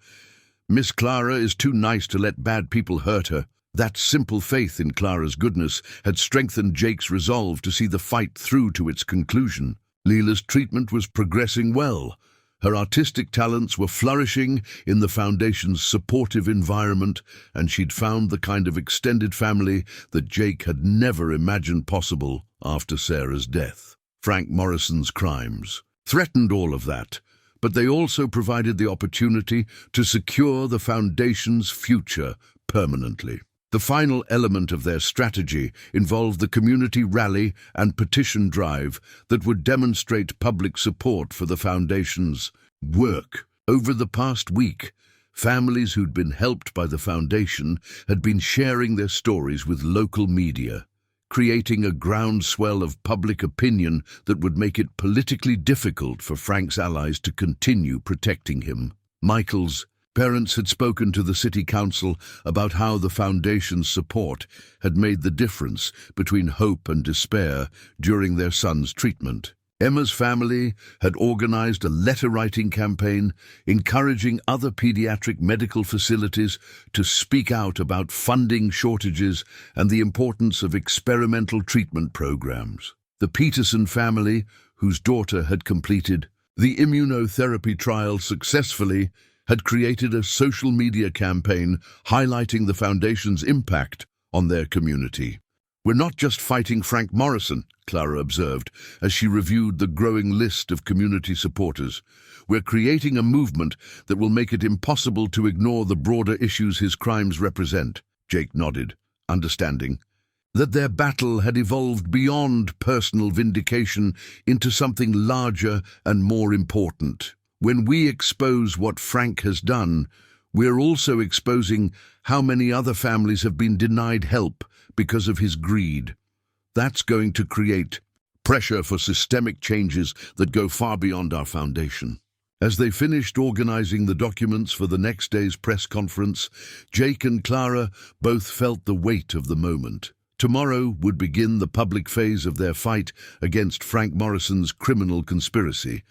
"Miss Clara is too nice to let bad people hurt her." That simple faith in Clara's goodness had strengthened Jake's resolve to see the fight through to its conclusion. Lila's treatment was progressing well. Her artistic talents were flourishing in the Foundation's supportive environment, and she'd found the kind of extended family that Jake had never imagined possible after Sarah's death. Frank Morrison's crimes threatened all of that, but they also provided the opportunity to secure the Foundation's future permanently. The final element of their strategy involved the community rally and petition drive that would demonstrate public support for the Foundation's work. Over the past week, families who'd been helped by the Foundation had been sharing their stories with local media, creating a groundswell of public opinion that would make it politically difficult for Frank's allies to continue protecting him. Michael's Parents had spoken to the city council about how the foundation's support had made the difference between hope and despair during their son's treatment. Emma's family had organized a letter-writing campaign encouraging other pediatric medical facilities to speak out about funding shortages and the importance of experimental treatment programs. The Peterson family, whose daughter had completed the immunotherapy trial successfully, had created a social media campaign highlighting the foundation's impact on their community. "We're not just fighting Frank Morrison," Clara observed as she reviewed the growing list of community supporters. "We're creating a movement that will make it impossible to ignore the broader issues his crimes represent." Jake nodded, understanding that their battle had evolved beyond personal vindication into something larger and more important. "When we expose what Frank has done, we're also exposing how many other families have been denied help because of his greed. That's going to create pressure for systemic changes that go far beyond our foundation." As they finished organizing the documents for the next day's press conference, Jake and Clara both felt the weight of the moment. Tomorrow would begin the public phase of their fight against Frank Morrison's criminal conspiracy,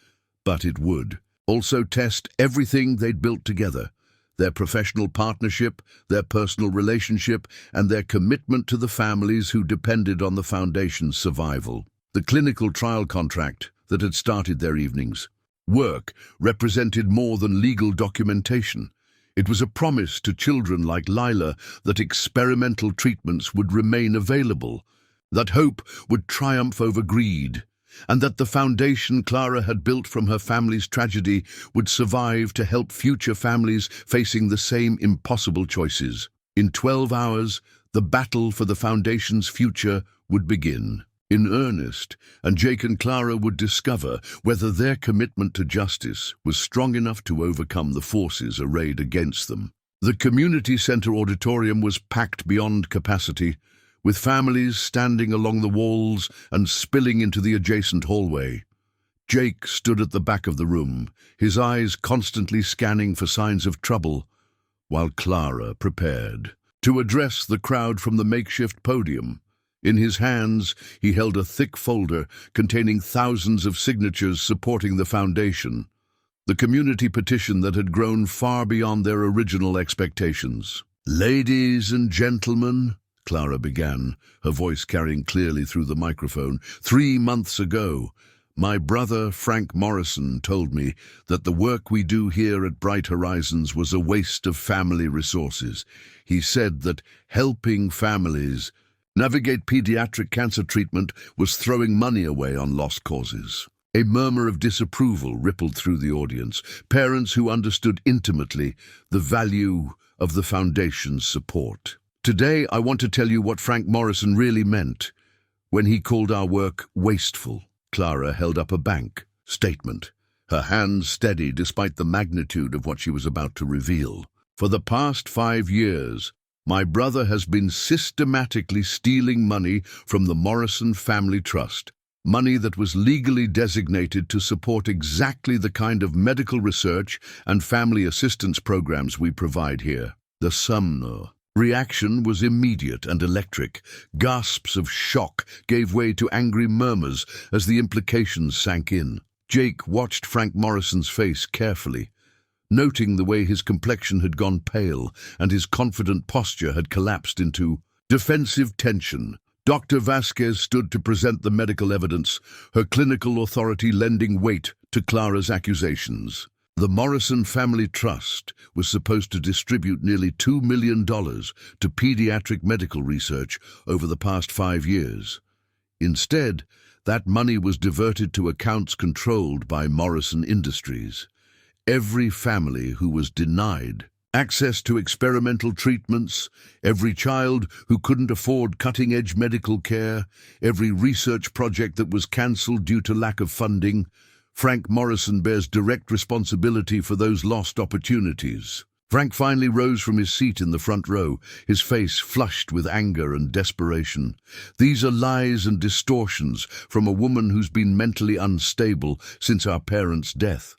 but it would also test everything they'd built together: their professional partnership, their personal relationship, and their commitment to the families who depended on the foundation's survival. The clinical trial contract that had started their evenings' work represented more than legal documentation. It was a promise to children like Lila that experimental treatments would remain available, that hope would triumph over greed, and that the foundation Clara had built from her family's tragedy would survive to help future families facing the same impossible choices. In 12 hours, the battle for the foundation's future would begin in earnest, and Jake and Clara would discover whether their commitment to justice was strong enough to overcome the forces arrayed against them. The community center auditorium was packed beyond capacity, with families standing along the walls and spilling into the adjacent hallway. Jake stood at the back of the room, his eyes constantly scanning for signs of trouble, while Clara prepared to address the crowd from the makeshift podium. In his hands, he held a thick folder containing thousands of signatures supporting the foundation, the community petition that had grown far beyond their original expectations. "Ladies and gentlemen," Clara began, her voice carrying clearly through the microphone, "3 months ago, my brother Frank Morrison told me that the work we do here at Bright Horizons was a waste of family resources. He said that helping families navigate pediatric cancer treatment was throwing money away on lost causes." A murmur of disapproval rippled through the audience, parents who understood intimately the value of the foundation's support. "Today, I want to tell you what Frank Morrison really meant when he called our work wasteful." Clara held up a bank statement, her hands steady despite the magnitude of what she was about to reveal. "For the past 5 years, my brother has been systematically stealing money from the Morrison Family Trust, money that was legally designated to support exactly the kind of medical research and family assistance programs we provide here." The Sumner reaction was immediate and electric. Gasps of shock gave way to angry murmurs as the implications sank in. Jake watched Frank Morrison's face carefully, noting the way his complexion had gone pale and his confident posture had collapsed into defensive tension. Dr. Vasquez stood to present the medical evidence, her clinical authority lending weight to Clara's accusations. The Morrison Family Trust was supposed to distribute nearly $2 million to pediatric medical research over the past 5 years. Instead, that money was diverted to accounts controlled by Morrison Industries. Every family who was denied access to experimental treatments, every child who couldn't afford cutting-edge medical care, every research project that was cancelled due to lack of funding, Frank Morrison bears direct responsibility for those lost opportunities. Frank finally rose from his seat in the front row, his face flushed with anger and desperation. "These are lies and distortions from a woman who's been mentally unstable since our parents' death."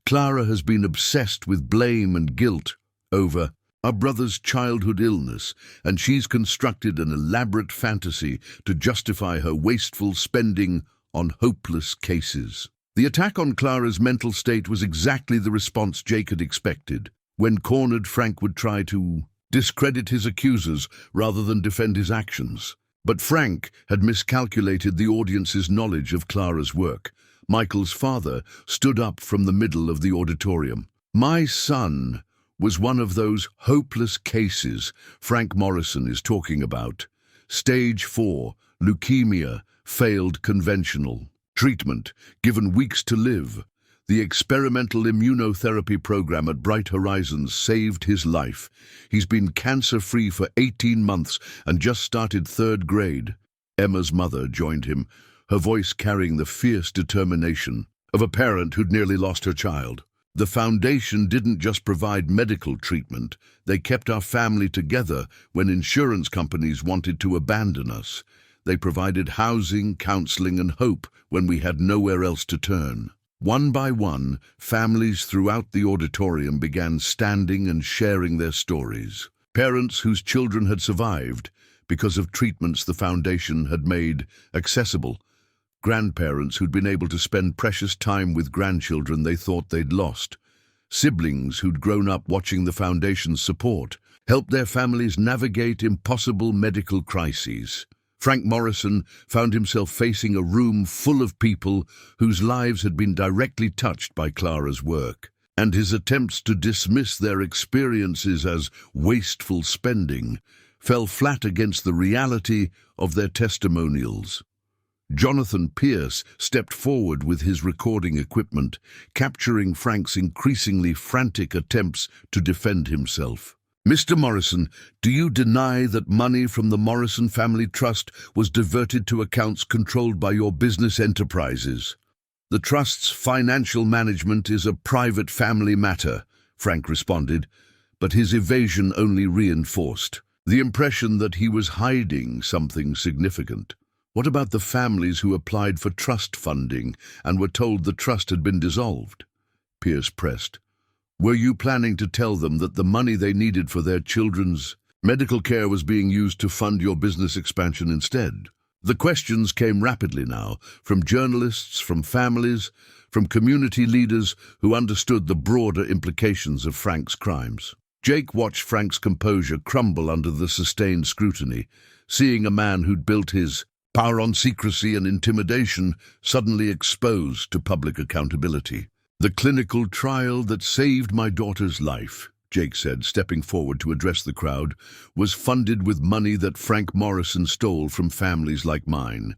Clara has been obsessed with blame and guilt over our brother's childhood illness, and she's constructed an elaborate fantasy to justify her wasteful spending on hopeless cases. The attack on Clara's mental state was exactly the response Jake had expected. When cornered, Frank would try to discredit his accusers rather than defend his actions. But Frank had miscalculated the audience's knowledge of Clara's work. Michael's father stood up from the middle of the auditorium. "My son was one of those hopeless cases Frank Morrison is talking about. Stage 4, leukemia, failed conventional treatment, given weeks to live. The experimental immunotherapy program at Bright Horizons saved his life. He's been cancer-free for 18 months and just started 3rd grade. Emma's mother joined him, her voice carrying the fierce determination of a parent who'd nearly lost her child. The foundation didn't just provide medical treatment, they kept our family together when insurance companies wanted to abandon us. They provided housing, counseling, and hope when we had nowhere else to turn." One by one, families throughout the auditorium began standing and sharing their stories. Parents whose children had survived because of treatments the foundation had made accessible. Grandparents who'd been able to spend precious time with grandchildren they thought they'd lost. Siblings who'd grown up watching the foundation's support helped their families navigate impossible medical crises. Frank Morrison found himself facing a room full of people whose lives had been directly touched by Clara's work, and his attempts to dismiss their experiences as wasteful spending fell flat against the reality of their testimonials. Jonathan Pierce stepped forward with his recording equipment, capturing Frank's increasingly frantic attempts to defend himself. "Mr. Morrison, do you deny that money from the Morrison Family Trust was diverted to accounts controlled by your business enterprises?" "The Trust's financial management is a private family matter," Frank responded, but his evasion only reinforced the impression that he was hiding something significant. "What about the families who applied for trust funding and were told the trust had been dissolved?" Pierce pressed. "Were you planning to tell them that the money they needed for their children's medical care was being used to fund your business expansion instead?" The questions came rapidly now, from journalists, from families, from community leaders who understood the broader implications of Frank's crimes. Jake watched Frank's composure crumble under the sustained scrutiny, seeing a man who'd built his power on secrecy and intimidation suddenly exposed to public accountability. "The clinical trial that saved my daughter's life," Jake said, stepping forward to address the crowd, "was funded with money that Frank Morrison stole from families like mine.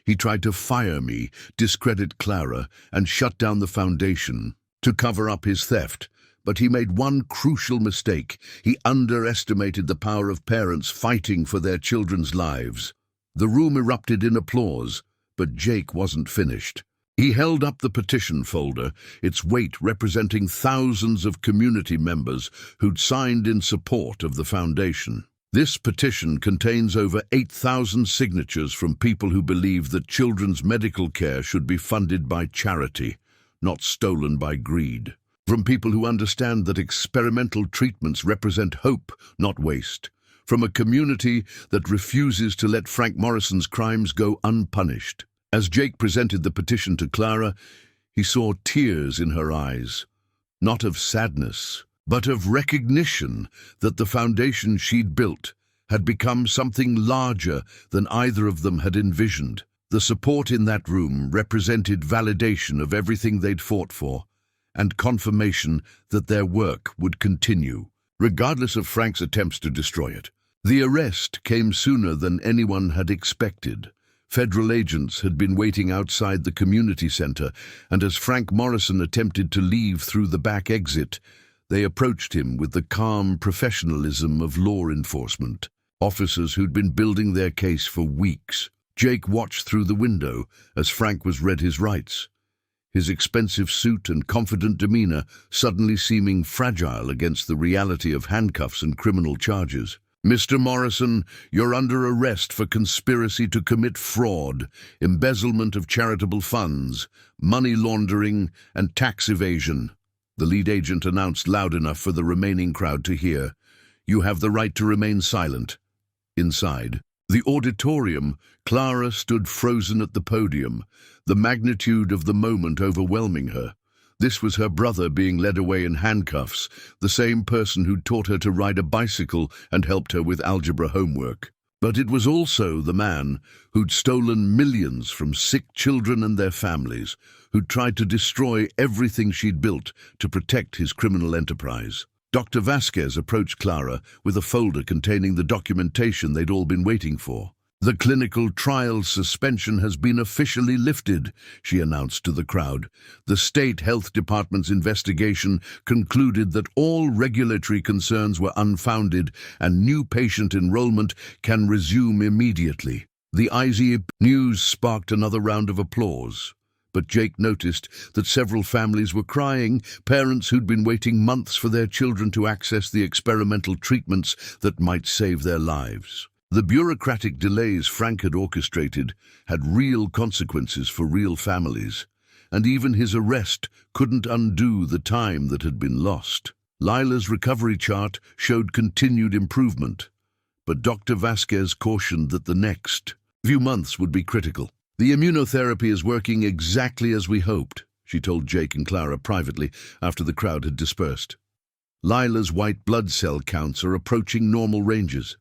He tried to fire me, discredit Clara, and shut down the foundation to cover up his theft. But he made one crucial mistake. He underestimated the power of parents fighting for their children's lives." The room erupted in applause, but Jake wasn't finished. He held up the petition folder, its weight representing thousands of community members who'd signed in support of the foundation. This petition contains over 8,000 signatures from people who believe that children's medical care should be funded by charity, not stolen by greed. From people who understand that experimental treatments represent hope, not waste. From a community that refuses to let Frank Morrison's crimes go unpunished. As Jake presented the petition to Clara, he saw tears in her eyes, not of sadness, but of recognition that the foundation she'd built had become something larger than either of them had envisioned. The support in that room represented validation of everything they'd fought for, and confirmation that their work would continue, regardless of Frank's attempts to destroy it. The arrest came sooner than anyone had expected. Federal agents had been waiting outside the community center, and as Frank Morrison attempted to leave through the back exit, they approached him with the calm professionalism of law enforcement, officers who'd been building their case for weeks. Jake watched through the window as Frank was read his rights, his expensive suit and confident demeanor suddenly seeming fragile against the reality of handcuffs and criminal charges. "Mr. Morrison, you're under arrest for conspiracy to commit fraud, embezzlement of charitable funds, money laundering, and tax evasion." The lead agent announced loud enough for the remaining crowd to hear. "You have the right to remain silent." Inside the auditorium, Clara stood frozen at the podium, the magnitude of the moment overwhelming her. This was her brother being led away in handcuffs, the same person who'd taught her to ride a bicycle and helped her with algebra homework. But it was also the man who'd stolen millions from sick children and their families, who'd tried to destroy everything she'd built to protect his criminal enterprise. Dr. Vasquez approached Clara with a folder containing the documentation they'd all been waiting for. "The clinical trial suspension has been officially lifted," she announced to the crowd. "The State Health Department's investigation concluded that all regulatory concerns were unfounded and new patient enrollment can resume immediately." The IZIP news sparked another round of applause. But Jake noticed that several families were crying, parents who'd been waiting months for their children to access the experimental treatments that might save their lives. The bureaucratic delays Frank had orchestrated had real consequences for real families, and even his arrest couldn't undo the time that had been lost. Lila's recovery chart showed continued improvement, but Dr. Vasquez cautioned that the next few months would be critical. "The immunotherapy is working exactly as we hoped," she told Jake and Clara privately after the crowd had dispersed. "Lila's white blood cell counts are approaching normal ranges,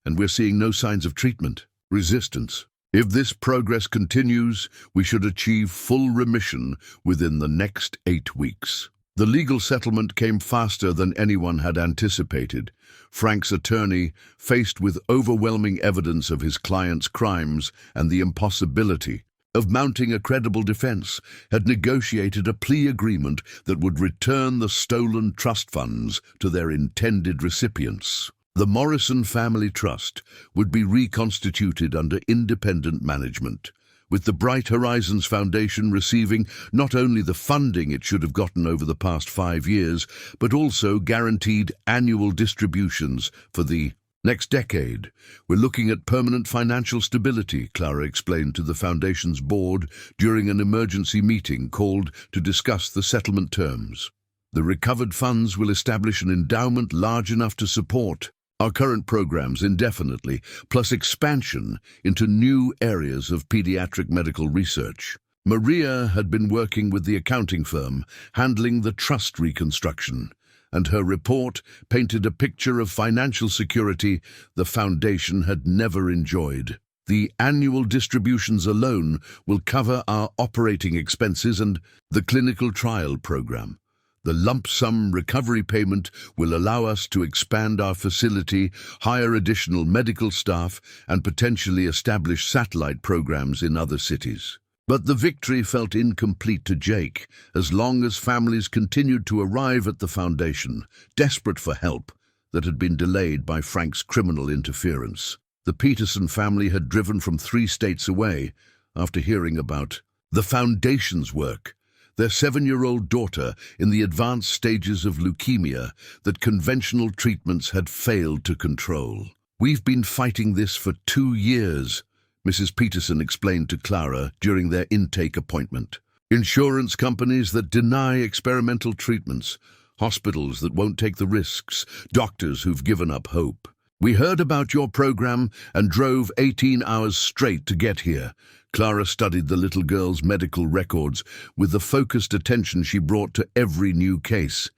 and we're seeing no signs of treatment resistance. If this progress continues, we should achieve full remission within the next 8 weeks." The legal settlement came faster than anyone had anticipated. Frank's attorney, faced with overwhelming evidence of his client's crimes and the impossibility of mounting a credible defense, had negotiated a plea agreement that would return the stolen trust funds to their intended recipients. The Morrison Family Trust would be reconstituted under independent management, with the Bright Horizons Foundation receiving not only the funding it should have gotten over the past 5 years, but also guaranteed annual distributions for the next decade. "We're looking at permanent financial stability," Clara explained to the Foundation's board during an emergency meeting called to discuss the settlement terms. "The recovered funds will establish an endowment large enough to support our current programs indefinitely, plus expansion into new areas of pediatric medical research." Maria had been working with the accounting firm, handling the trust reconstruction, and her report painted a picture of financial security the Foundation had never enjoyed. "The annual distributions alone will cover our operating expenses and the clinical trial program. The lump sum recovery payment will allow us to expand our facility, hire additional medical staff, and potentially establish satellite programs in other cities." But the victory felt incomplete to Jake as long as families continued to arrive at the Foundation, desperate for help that had been delayed by Frank's criminal interference. The Peterson family had driven from 3 states away after hearing about the Foundation's work. Their 7-year-old daughter in the advanced stages of leukemia that conventional treatments had failed to control. "We've been fighting this for 2 years, Mrs. Peterson explained to Clara during their intake appointment. "Insurance companies that deny experimental treatments, hospitals that won't take the risks, doctors who've given up hope. We heard about your program and drove 18 hours straight to get here." Clara studied the little girl's medical records with the focused attention she brought to every new case.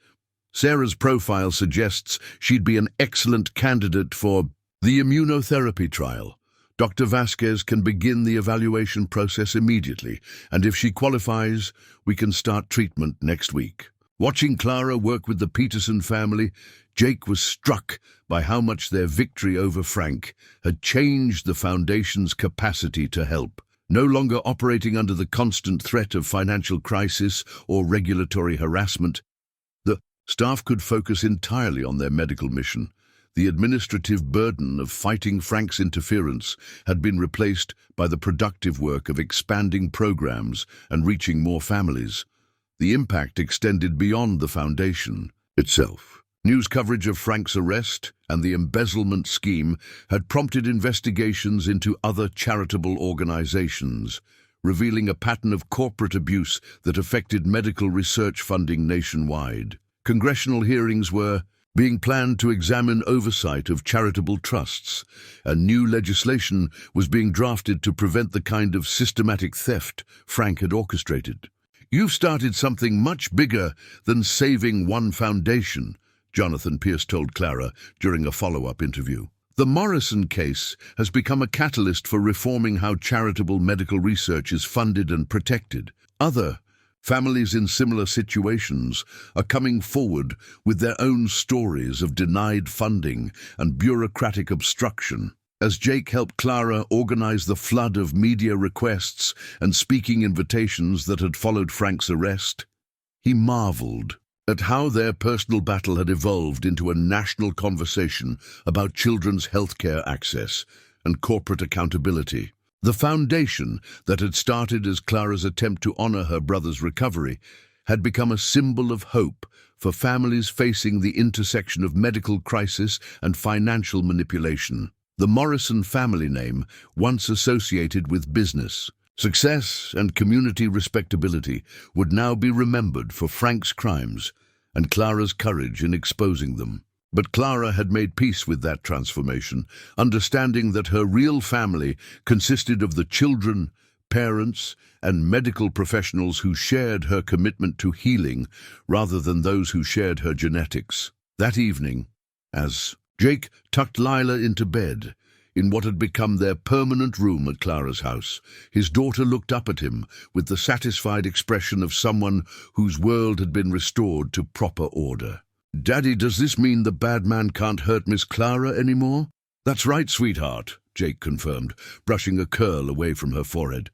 "Sarah's profile suggests she'd be an excellent candidate for the immunotherapy trial. Dr. Vasquez can begin the evaluation process immediately, and if she qualifies, we can start treatment next week." Watching Clara work with the Peterson family, Jake was struck by how much their victory over Frank had changed the Foundation's capacity to help. No longer operating under the constant threat of financial crisis or regulatory harassment, the staff could focus entirely on their medical mission. The administrative burden of fighting Frank's interference had been replaced by the productive work of expanding programs and reaching more families. The impact extended beyond the Foundation itself. News coverage of Frank's arrest and the embezzlement scheme had prompted investigations into other charitable organizations, revealing a pattern of corporate abuse that affected medical research funding nationwide. Congressional hearings were being planned to examine oversight of charitable trusts, and new legislation was being drafted to prevent the kind of systematic theft Frank had orchestrated. "You've started something much bigger than saving one foundation," Jonathan Pierce told Clara during a follow-up interview. "The Morrison case has become a catalyst for reforming how charitable medical research is funded and protected. Other families in similar situations are coming forward with their own stories of denied funding and bureaucratic obstruction." As Jake helped Clara organize the flood of media requests and speaking invitations that had followed Frank's arrest, he marveled at how their personal battle had evolved into a national conversation about children's healthcare access and corporate accountability. The foundation that had started as Clara's attempt to honor her brother's recovery had become a symbol of hope for families facing the intersection of medical crisis and financial manipulation. The Morrison family name, once associated with business, success, and community respectability, would now be remembered for Frank's crimes and Clara's courage in exposing them. But Clara had made peace with that transformation, understanding that her real family consisted of the children, parents, and medical professionals who shared her commitment to healing rather than those who shared her genetics. That evening, as Jake tucked Lila into bed, in what had become their permanent room at Clara's house, his daughter looked up at him with the satisfied expression of someone whose world had been restored to proper order. "Daddy, does this mean the bad man can't hurt Miss Clara anymore?" "That's right, sweetheart," Jake confirmed, brushing a curl away from her forehead.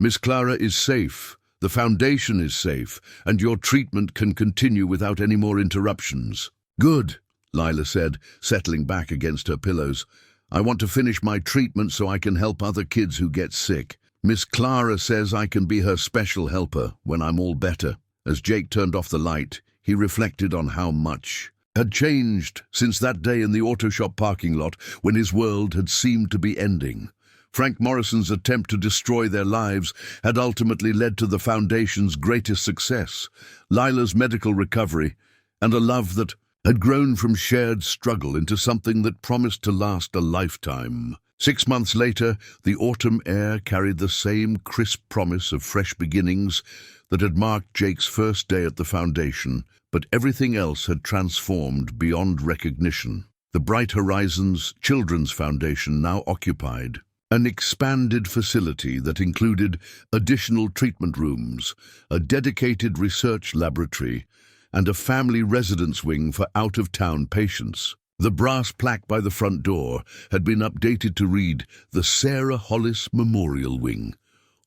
"Miss Clara is safe, the foundation is safe, and your treatment can continue without any more interruptions." "Good," Lila said, settling back against her pillows. "I want to finish my treatment so I can help other kids who get sick. Miss Clara says I can be her special helper when I'm all better." As Jake turned off the light, he reflected on how much had changed since that day in the auto shop parking lot when his world had seemed to be ending. Frank Morrison's attempt to destroy their lives had ultimately led to the Foundation's greatest success, Lila's medical recovery, and a love that had grown from shared struggle into something that promised to last a lifetime. 6 months later, the autumn air carried the same crisp promise of fresh beginnings that had marked Jake's first day at the Foundation, but everything else had transformed beyond recognition. The Bright Horizons Children's Foundation now occupied an expanded facility that included additional treatment rooms, a dedicated research laboratory, and a family residence wing for out-of-town patients. The brass plaque by the front door had been updated to read the Sarah Hollis Memorial Wing,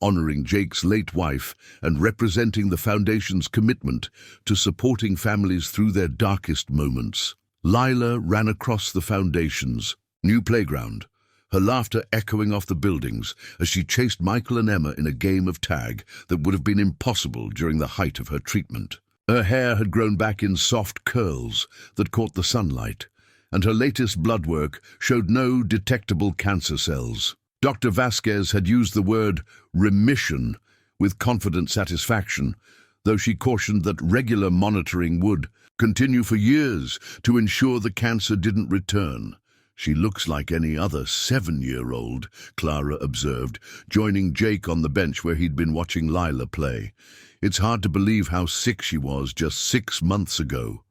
honoring Jake's late wife and representing the Foundation's commitment to supporting families through their darkest moments. Lila ran across the Foundation's new playground, her laughter echoing off the buildings as she chased Michael and Emma in a game of tag that would have been impossible during the height of her treatment. Her hair had grown back in soft curls that caught the sunlight, and her latest blood work showed no detectable cancer cells. Dr. Vasquez had used the word remission with confident satisfaction, though she cautioned that regular monitoring would continue for years to ensure the cancer didn't return. "She looks like any other 7-year-old, Clara observed, joining Jake on the bench where he'd been watching Lila play. "It's hard to believe how sick she was just 6 months ago."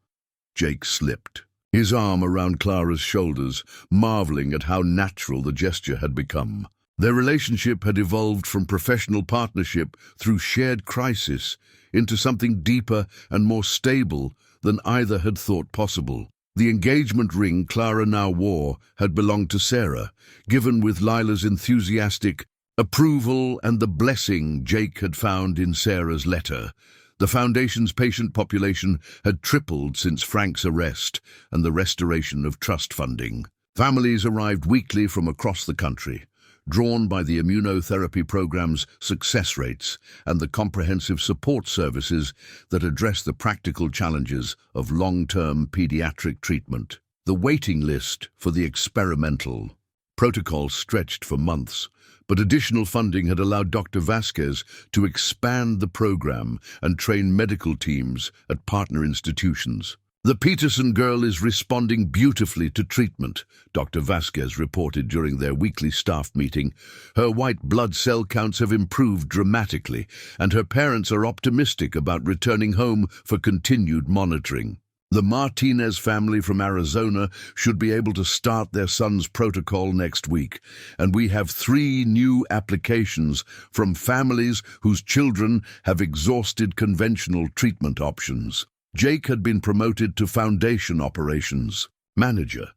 Jake slipped, his arm around Clara's shoulders, marveling at how natural the gesture had become. Their relationship had evolved from professional partnership through shared crisis into something deeper and more stable than either had thought possible. The engagement ring Clara now wore had belonged to Sarah, given with Lila's enthusiastic approval and the blessing Jake had found in Sarah's letter. The Foundation's patient population had tripled since Frank's arrest and the restoration of trust funding. Families arrived weekly from across the country, drawn by the immunotherapy program's success rates and the comprehensive support services that address the practical challenges of long-term pediatric treatment. The waiting list for the experimental Protocols stretched for months, but additional funding had allowed Dr. Vasquez to expand the program and train medical teams at partner institutions. "The Peterson girl is responding beautifully to treatment," Dr. Vasquez reported during their weekly staff meeting. "Her white blood cell counts have improved dramatically, and her parents are optimistic about returning home for continued monitoring. The Martinez family from Arizona should be able to start their son's protocol next week, and we have 3 new applications from families whose children have exhausted conventional treatment options." Jake had been promoted to Foundation Operations Manager,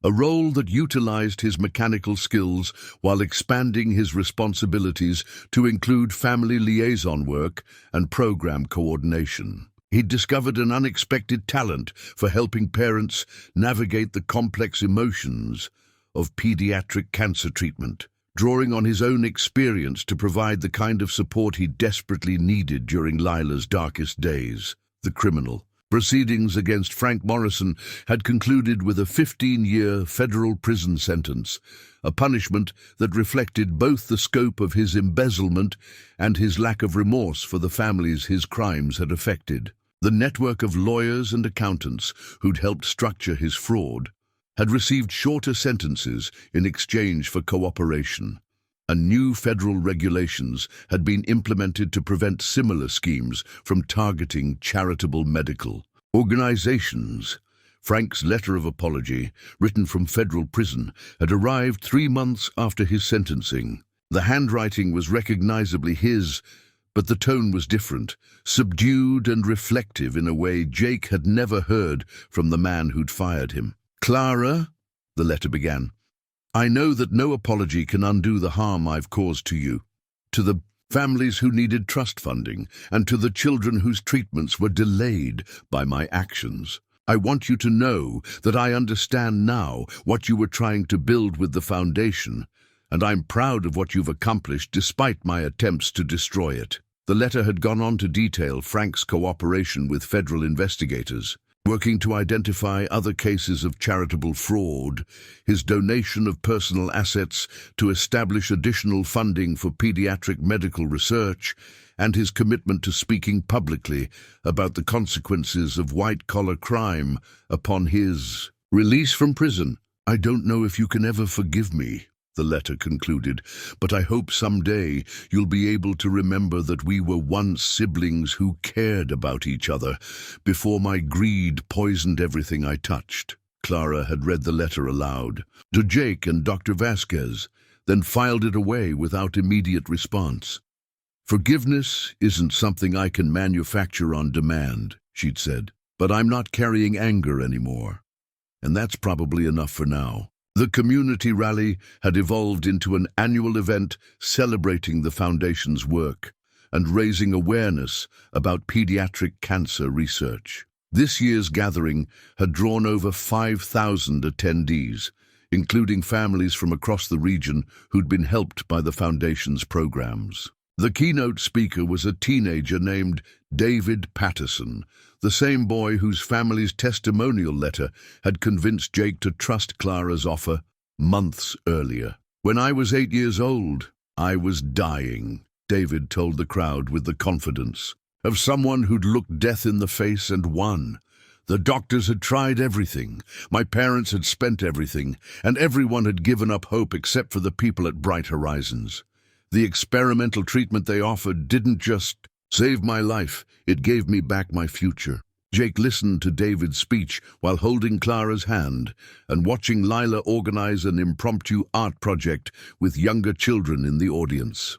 a role that utilized his mechanical skills while expanding his responsibilities to include family liaison work and program coordination. He'd discovered an unexpected talent for helping parents navigate the complex emotions of pediatric cancer treatment, drawing on his own experience to provide the kind of support he desperately needed during Lila's darkest days. The criminal proceedings against Frank Morrison had concluded with a 15-year federal prison sentence, a punishment that reflected both the scope of his embezzlement and his lack of remorse for the families his crimes had affected. The network of lawyers and accountants who'd helped structure his fraud had received shorter sentences in exchange for cooperation, and new federal regulations had been implemented to prevent similar schemes from targeting charitable medical organizations. Frank's letter of apology, written from federal prison, had arrived 3 months after his sentencing. The handwriting was recognizably his, but the tone was different, subdued and reflective in a way Jake had never heard from the man who'd fired him. "Clara," the letter began, "I know that no apology can undo the harm I've caused to you, to the families who needed trust funding, and to the children whose treatments were delayed by my actions. I want you to know that I understand now what you were trying to build with the foundation, and I'm proud of what you've accomplished despite my attempts to destroy it." The letter had gone on to detail Frank's cooperation with federal investigators, working to identify other cases of charitable fraud, his donation of personal assets to establish additional funding for pediatric medical research, and his commitment to speaking publicly about the consequences of white-collar crime upon his release from prison. "I don't know if you can ever forgive me," the letter concluded, "but I hope someday you'll be able to remember that we were once siblings who cared about each other before my greed poisoned everything I touched." Clara had read the letter aloud to Jake and Dr. Vasquez, then filed it away without immediate response. "Forgiveness isn't something I can manufacture on demand," she'd said, "but I'm not carrying anger anymore, and that's probably enough for now." The community rally had evolved into an annual event celebrating the Foundation's work and raising awareness about pediatric cancer research. This year's gathering had drawn over 5,000 attendees, including families from across the region who'd been helped by the Foundation's programs. The keynote speaker was a teenager named David Patterson, the same boy whose family's testimonial letter had convinced Jake to trust Clara's offer months earlier. "When I was 8 years old, I was dying," David told the crowd with the confidence of someone who'd looked death in the face and won. "The doctors had tried everything, my parents had spent everything, and everyone had given up hope except for the people at Bright Horizons. The experimental treatment they offered didn't just save my life, it gave me back my future." Jake listened to David's speech while holding Clara's hand and watching Lila organize an impromptu art project with younger children in the audience.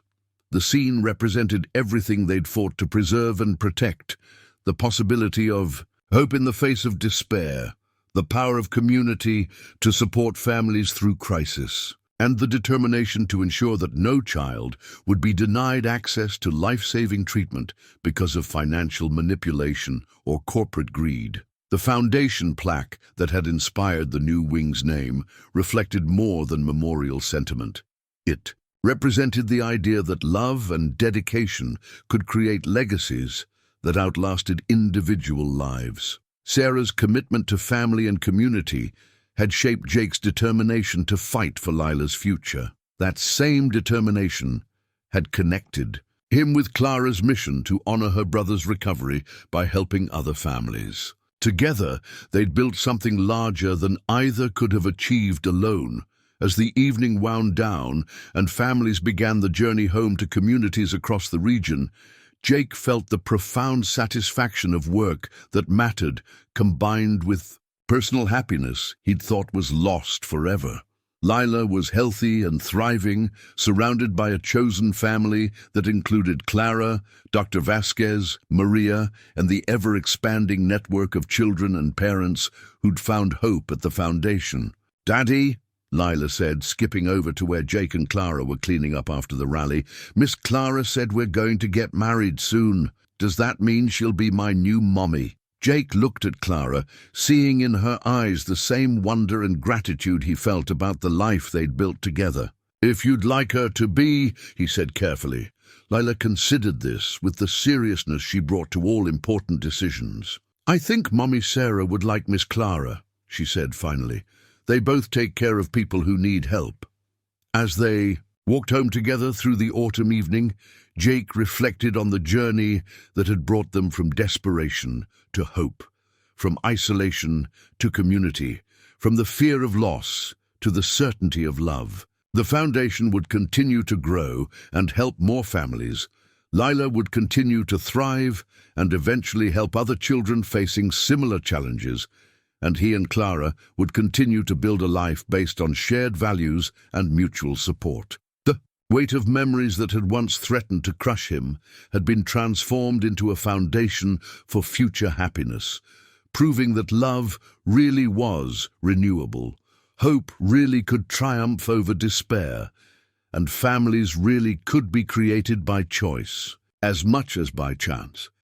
The scene represented everything they'd fought to preserve and protect: the possibility of hope in the face of despair, the power of community to support families through crisis, and the determination to ensure that no child would be denied access to life-saving treatment because of financial manipulation or corporate greed. The foundation plaque that had inspired the new wing's name reflected more than memorial sentiment. It represented the idea that love and dedication could create legacies that outlasted individual lives. Sarah's commitment to family and community had shaped Jake's determination to fight for Lila's future. That same determination had connected him with Clara's mission to honor her brother's recovery by helping other families. Together, they'd built something larger than either could have achieved alone. As the evening wound down and families began the journey home to communities across the region, Jake felt the profound satisfaction of work that mattered, combined with personal happiness he'd thought was lost forever. Lila was healthy and thriving, surrounded by a chosen family that included Clara, Dr. Vasquez, Maria, and the ever-expanding network of children and parents who'd found hope at the foundation. "Daddy," Lila said, skipping over to where Jake and Clara were cleaning up after the rally, "Miss Clara said we're going to get married soon. Does that mean she'll be my new mommy?" Jake looked at Clara, seeing in her eyes the same wonder and gratitude he felt about the life they'd built together. "If you'd like her to be," he said carefully. Lila considered this with the seriousness she brought to all important decisions. "I think Mommy Sarah would like Miss Clara," she said finally. "They both take care of people who need help." As they walked home together through the autumn evening, Jake reflected on the journey that had brought them from desperation to hope, from isolation to community, from the fear of loss to the certainty of love. The foundation would continue to grow and help more families. Lila would continue to thrive and eventually help other children facing similar challenges, and he and Clara would continue to build a life based on shared values and mutual support. The weight of memories that had once threatened to crush him had been transformed into a foundation for future happiness, proving that love really was renewable, hope really could triumph over despair, and families really could be created by choice, as much as by chance.